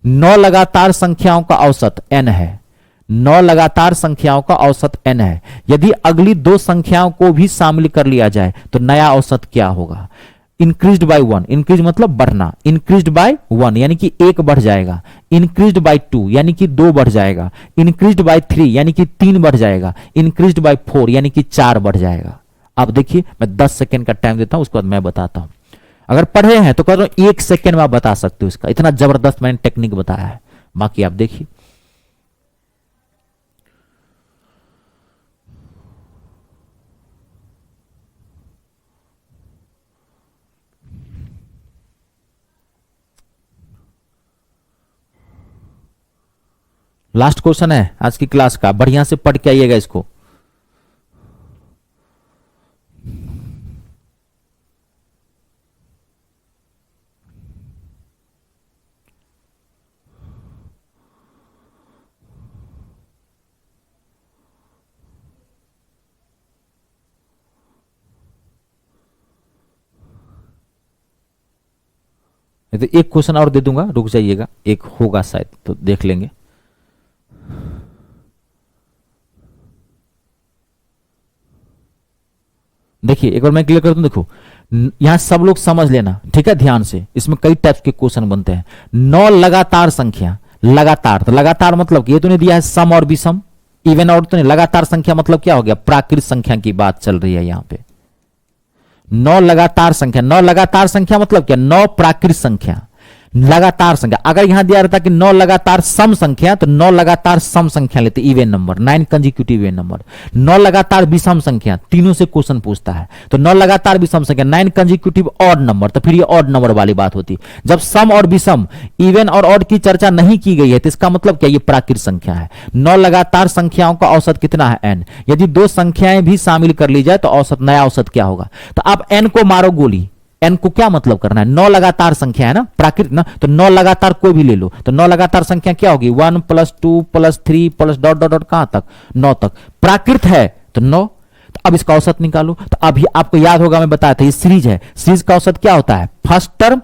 9 लगातार संख्याओं का औसत n है, 9 लगातार संख्याओं का औसत n है, यदि अगली 2 संख्याओं को भी शामिल कर लिया जाए तो नया औसत क्या होगा। इंक्रीज्ड बाय 1, इंक्रीज मतलब बढ़ना, इंक्रीज्ड बाय 1 यानी कि 1 बढ़ जाएगा, इंक्रीज्ड बाय 2 यानी कि 2 बढ़ जाएगा, इंक्रीज्ड बाय 3 यानी कि 3 बढ़ जाएगा, इंक्रीज्ड बाय 4 यानी कि 4 बढ़ जाएगा। अब देखिए मैं 10 सेकेंड का टाइम देता हूं, उसके बाद मैं बताता हूं। अगर पढ़े हैं तो कह रहा हूं 1 सेकेंड में आप बता सकते हो, इसका इतना जबरदस्त मैंने टेक्निक बताया है, बाकी आप देखिए। लास्ट क्वेश्चन है आज की क्लास का, बढ़िया से पढ़ के आइएगा इसको। तो एक क्वेश्चन और दे दूंगा, रुक जाइएगा, एक होगा शायद तो देख लेंगे। देखिए एक बार मैं क्लियर कर दूं, देखो यहां सब लोग समझ लेना, ठीक है, ध्यान से, इसमें कई टाइप के क्वेश्चन बनते हैं। 9 लगातार संख्या, लगातार, तो लगातार मतलब ये तो नहीं दिया है सम और विषम, इवन और तो नहीं, लगातार संख्या मतलब क्या हो गया, प्राकृत संख्या की बात चल रही है यहां पे। 9 लगातार संख्या, 9 लगातार संख्या मतलब क्या, 9 प्राकृत संख्या, लगातार संख्या। अगर यहां दिया रहता कि 9 लगातार सम संख्या तो 9 लगातार सम संख्या लेते, even number, 9 consecutive even number. 9 लगातार विषम संख्या, तीनों से क्वेश्चन पूछता है, तो 9 लगातार विषम संख्या, 9 कंजिक्यूटिव ऑड नंबर, तो फिर ये ऑड नंबर वाली बात होती। जब सम और विषम, इवन और ऑड की चर्चा नहीं की गई है तो इसका मतलब क्या, ये प्राकृत संख्या है। 9 लगातार संख्याओं का औसत कितना है, n। यदि 2 संख्याएं भी शामिल कर ली जाए तो औसत, नया औसत क्या होगा। तो आप n को मारो गोली, n को क्या मतलब करना है, 9 लगातार संख्या है ना, प्राकृत ना, तो 9 लगातार कोई भी ले लो, तो 9 लगातार संख्या क्या होगी, 1 + 2 + 3 + डॉट डॉट डॉट कहां तक, 9 तक, प्राकृत है तो 9। तो अब इसका औसत निकालो, तो अभी आपको याद होगा मैं बताया था ये सीरीज है, सीरीज का औसत क्या होता है, first term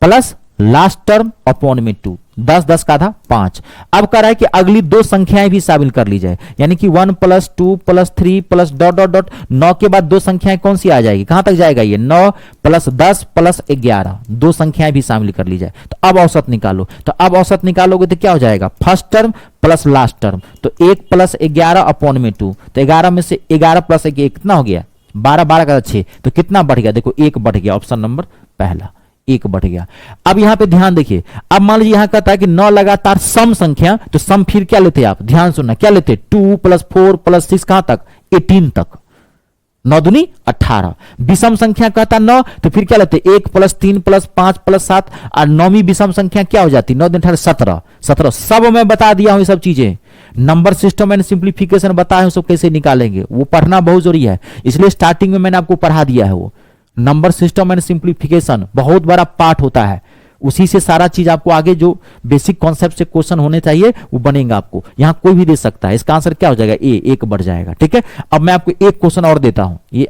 plus last term upon में 2, 10 10 का आधा 5। अब कह रहा है कि अगली 2 संख्याएं भी शामिल कर ली जाए, यानी कि 1 + 2 + 3 + डॉट डॉट डॉट, 9 के बाद 2 संख्याएं कौन सी आ जाएगी, कहां तक जाएगा ये, 9 + 10 + 11, 2 संख्याएं भी शामिल कर ली जाए। तो अब औसत निकालो, तो अब औसत निकालोगे तो क्या हो जाएगा, first term plus last term, तो 1 + 11 अपॉन में 2, तो 11 में से 11 + 1 कितना हो गया, 12, 12 का 6, तो कितना बढ़ गया, देखो 1 बढ़ गया, ऑप्शन नंबर पहला 1 बढ़ गया। अब यहां पे ध्यान देखिए, अब मान लीजिए यहां कहता है कि 9 लगातार सम संख्या, तो सम फिर क्या लेते आप, ध्यान सुनना, क्या लेते, 2 + 4 + 6 कहां तक, 18 तक, 9 दूनी 18। विषम संख्या कहता 9, तो फिर क्या लेते 1 + 3 + 5 + 7, और नौवीं विषम संख्या क्या हो जाती 9 × 18 17। 17 सब मैं बता दिया हूं, ये सब चीजें नंबर सिस्टम एंड सिंप्लीफिकेशन बताया हूं, सब कैसे निकालेंगे वो पढ़ना बहुत जरूरी है, इसलिए स्टार्टिंग में मैंने आपको पढ़ा दिया है। वो नंबर सिस्टम एंड सिंप्लीफिकेशन बहुत बड़ा पार्ट होता है, उसी से सारा चीज आपको आगे जो बेसिक कॉन्सेप्ट से क्वेश्चन होने चाहिए वो बनेगा आपको। यहां कोई भी दे सकता है, इसका आंसर क्या हो जाएगा ए, एक बढ़ जाएगा। ठीक है, अब मैं आपको एक क्वेश्चन और देता हूं, ये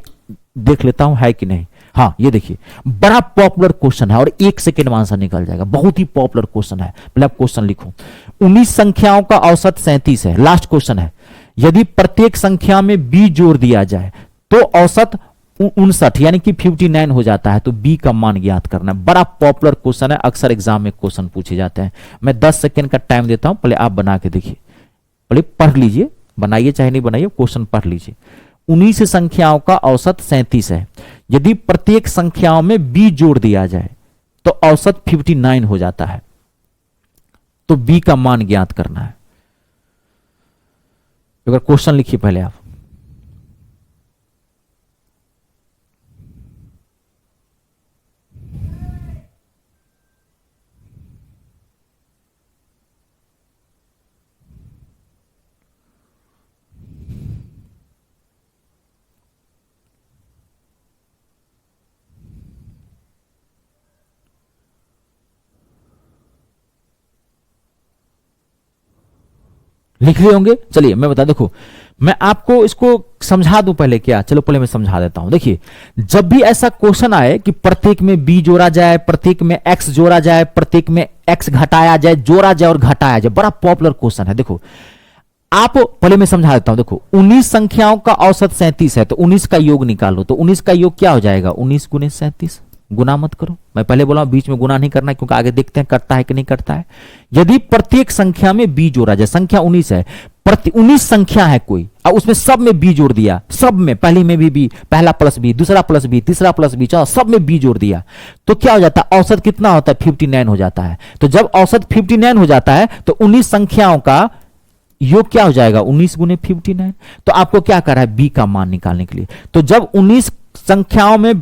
देख लेता हूं है कि नहीं। हाँ ये देखिए, बड़ा पॉपुलर क्वेश्चन है और 1 सेकेंड में आंसर निकल जाएगा, बहुत ही पॉपुलर क्वेश्चन है। पहले आप क्वेश्चन लिखो। 19 संख्याओं का औसत 37 है, लास्ट क्वेश्चन है। यदि प्रत्येक संख्या में b जोड़ दिया जाए तो औसत 59 यानी कि 59 हो जाता है, तो b का मान ज्ञात करना है। बड़ा पॉपुलर क्वेश्चन है, अक्सर एग्जाम में क्वेश्चन पूछे जाते हैं। मैं 10 सेकेंड का टाइम देता हूं, पहले आप बना के देखिए, पहले पढ़ लीजिए, बनाइए चाहे नहीं बनाइए, क्वेश्चन पढ़ लीजिए। 19 संख्याओं का औसत 37 है, यदि प्रत्येक संख्याओं में b जोड़ दिया जाए तो औसत 59 हो जाता है, तो b का मान ज्ञात करना है। अगर क्वेश्चन लिखिए पहले आप। लिख लिए होंगे, चलिए मैं बता, देखो मैं आपको इसको समझा दूं पहले क्या, चलो पहले मैं समझा देता हूं। देखिए जब भी ऐसा क्वेश्चन आए कि प्रत्येक में b जोड़ा जाए, प्रत्येक में x जोड़ा जाए, प्रत्येक में x घटाया जाए, जोड़ा जाए और घटाया जाए, बड़ा पॉपुलर क्वेश्चन है। देखो आप पहले मैं समझा देता हूं। देखो 19 संख्याओं का औसत 37 है, तो 19 का योग निकालो, तो 19 का योग क्या हो जाएगा 19 × 37। गुना मत करो, मैं पहले बोला बीच में गुना नहीं करना है, क्योंकि आगे देखते हैं करता है कि नहीं करता है। यदि प्रत्येक संख्या में b जोड़ा जाए, संख्या 19 है, प्रति 19 संख्या है कोई, और उसमें सब में b जोड़ दिया, सब में, पहली में भी b, पहला प्लस b, दूसरा प्लस b, तीसरा प्लस b, चौथा सब में b जोड़ दिया, तो क्या हो जाता है औसत कितना होता है 59 हो जाता है। तो जब औसत 59 हो जाता है तो 19 संख्याओं का योग क्या हो जाएगा 19 × 59। तो आपको क्या कर रहा है b का मान निकालने के लिए, तो जब 19 संख्याओं में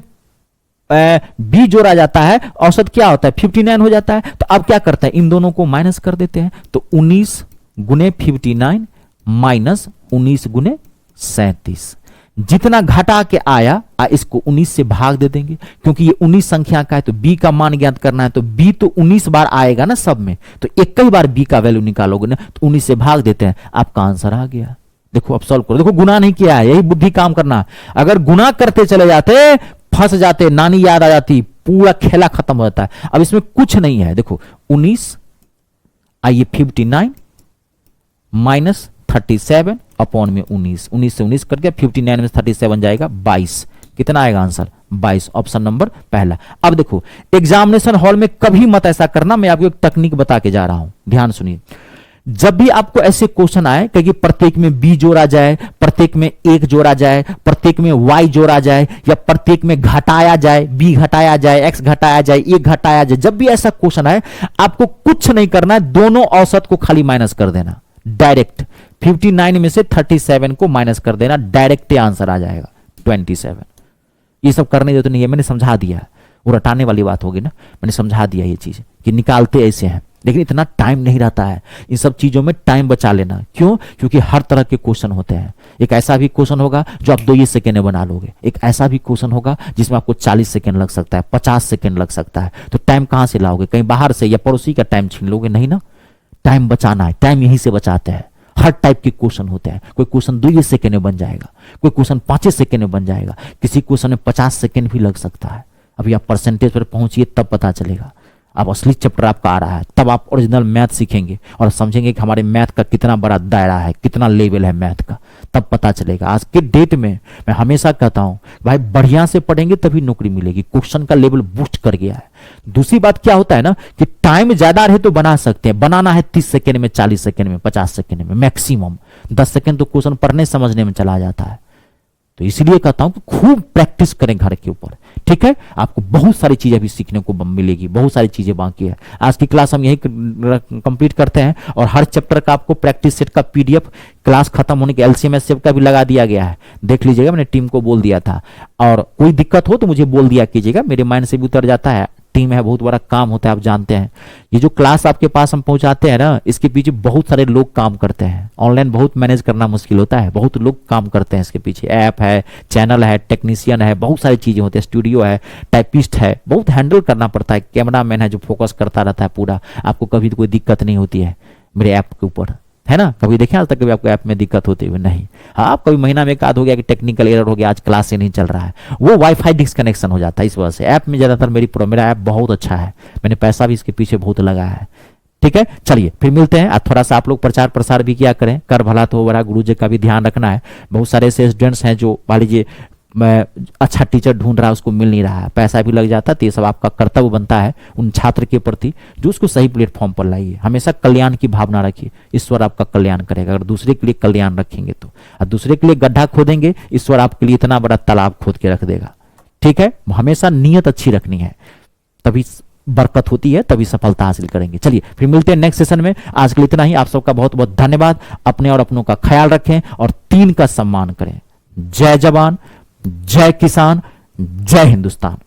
b जोड़ा जाता है औसत क्या होता है 59 हो जाता है। तो अब क्या करता है इन दोनों को माइनस कर देते हैं, तो 19 × 59 माइनस 19 × 37, जितना घटा के आया इसको 19 से भाग दे देंगे, क्योंकि ये 19 संख्या का है तो b का मान ज्ञात करना है, तो b तो 19 बार आएगा ना सब में, तो एक ही बार b का वैल्यू निकालोगे ना, तो 19 से भाग देते हैं, आपका आंसर आ गया। देखो अब सॉल्व करो, देखो गुना नहीं किया है, यही बुद्धि काम करना। अगर गुना करते चले जाते फंस जाते, नानी याद आ जाती, पूरा खेला खत्म हो जाता है। अब इसमें कुछ नहीं है, देखो 19 आइए 59 माइनस 37 अपॉन में 19, 19 से 19 कट गया, 59 में 37 जाएगा 22, कितना आएगा आंसर 22, ऑप्शन नंबर पहला। अब देखो एग्जामिनेशन हॉल में कभी मत ऐसा करना, मैं आपको एक तकनीक बता के जा रहा हूं, ध्यान सुनिए। जब भी आपको ऐसे क्वेश्चन आए कि प्रत्येक में b जोड़ा जाए, प्रत्येक में 1 जोड़ा जाए, प्रत्येक में y जोड़ा जाए, या प्रत्येक में घटाया जाए, b घटाया जाए, x घटाया जाए, 1 घटाया जाए, जब भी ऐसा क्वेश्चन आए आपको कुछ नहीं करना है, दोनों औसत को खाली माइनस कर देना डायरेक्ट। 59 में से 37 को माइनस कर देना, डायरेक्ट आंसर आ जाएगा 27। ये सब करने देते नहीं है, मैंने समझा दिया, वो रटाने वाली बात होगी ना, मैंने समझा दिया ये चीज कि निकालते ऐसे हैं, लेकिन इतना टाइम नहीं रहता है। इन सब चीजों में टाइम बचा लेना, क्यों, क्योंकि हर तरह के क्वेश्चन होते हैं। एक ऐसा भी क्वेश्चन होगा जो आप 2 सेकेंड में बना लोगे, एक ऐसा भी क्वेश्चन होगा जिसमें आपको 40 सेकेंड लग सकता है, 50 सेकेंड लग सकता है। तो टाइम कहां से लाओगे, कहीं बाहर से या पड़ोसी का टाइम छीन लोगे, नहीं ना, टाइम बचाना है, टाइम यहीं से बचाते हैं। हर टाइप के क्वेश्चन होते हैं, कोई क्वेश्चन 2 सेकेंड में बन जाएगा, कोई क्वेश्चन 5 सेकेंड में बन जाएगा, किसी क्वेश्चन में 50 सेकेंड भी लग सकता है। अभी आप परसेंटेज पर पहुंचिए तब पता चलेगा, अब असली चैप्टर आपका आ रहा है, तब आप ओरिजिनल मैथ सीखेंगे और समझेंगे कि हमारे मैथ का कितना बड़ा दायरा है, कितना लेवल है मैथ का, तब पता चलेगा। आज के डेट में मैं हमेशा कहता हूं भाई बढ़िया से पढ़ेंगे तभी नौकरी मिलेगी, क्वेश्चन का लेवल बूस्ट कर गया है। दूसरी बात क्या होता है ना कि टाइम ज्यादा रहे तो बना सकते हैं, बनाना है 30 सेकेंड में, 40 सेकेंड में, 50 सेकेंड में मैक्सिमम, 10 सेकेंड तो क्वेश्चन पढ़ने समझने में चला जाता है। तो इसलिए कहता हूं कि खूब प्रैक्टिस करें घर के ऊपर, ठीक है। आपको बहुत सारी चीजें अभी सीखने को मिलेगी, बहुत सारी चीजें बाकी है। आज की क्लास हम यही कंप्लीट करते हैं और हर चैप्टर का आपको प्रैक्टिस सेट का पीडीएफ क्लास खत्म होने के एलसीएम एससीएफ का भी लगा दिया गया है, देख लीजिएगा, मैंने टीम को बोल दिया था। और कोई दिक्कत हो तो मुझे बोल दिया कीजिएगा, मेरे माइंड से भी उतर जाता है। टीम है, बहुत बड़ा काम होता है, आप जानते हैं। ये जो क्लास आपके पास हम पहुंचाते हैं ना, इसके पीछे बहुत सारे लोग काम करते हैं। ऑनलाइन बहुत मैनेज करना मुश्किल होता है, बहुत लोग काम करते हैं इसके पीछे। ऐप है, चैनल है, टेक्नीशियन है, बहुत सारी चीजें होती है, स्टूडियो है, टाइपिस्ट है, बहुत हैंडल करना पड़ता है। कैमरा मैन है जो फोकस करता रहता है पूरा। आपको कभी कोई दिक्कत नहीं होती है मेरे ऐप के ऊपर, है ना। कभी देखें आज तक कभी आपको ऐप में दिक्कत होती हुई नहीं। हाँ, आप कभी महीना में एक आध हो गया कि टेक्निकल एरर हो गया, आज क्लास से नहीं चल रहा है, वो वाईफाई डिस्कनेक्शन हो जाता है इस वजह से। ऐप में ज्यादातर मेरा ऐप बहुत अच्छा है, मैंने पैसा भी इसके पीछे बहुत लगाया है, ठीक है। चलिए फिर मिलते हैं। आज थोड़ा सा आप लोग प्रचार प्रसार भी किया करें, कर भला तो बड़ा, गुरु जी का भी ध्यान रखना है। बहुत सारे ऐसे स्टूडेंट्स हैं जो मान लीजिए मैं अच्छा टीचर ढूंढ रहा है, उसको मिल नहीं रहा है, पैसा भी लग जाता है। तो ये सब आपका कर्तव्य बनता है उन छात्र के प्रति जो उसको सही प्लेटफॉर्म पर लाइए। हमेशा कल्याण की भावना रखिए, ईश्वर आपका कल्याण करेगा अगर दूसरे के लिए कल्याण रखेंगे तो। और दूसरे के लिए गड्ढा खोदेंगे, ईश्वर आपके लिए इतना बड़ा तालाब खोद के रख देगा, ठीक है। हमेशा नीयत अच्छी रखनी है, तभी बरकत होती है, तभी सफलता हासिल करेंगे। चलिए फिर मिलते हैं नेक्स्ट सेशन में। आज के लिए इतना ही। आप सबका बहुत बहुत धन्यवाद। अपने और अपनों का ख्याल रखें और 3 का सम्मान करें। जय जवान, जय किसान, जय हिंदुस्तान।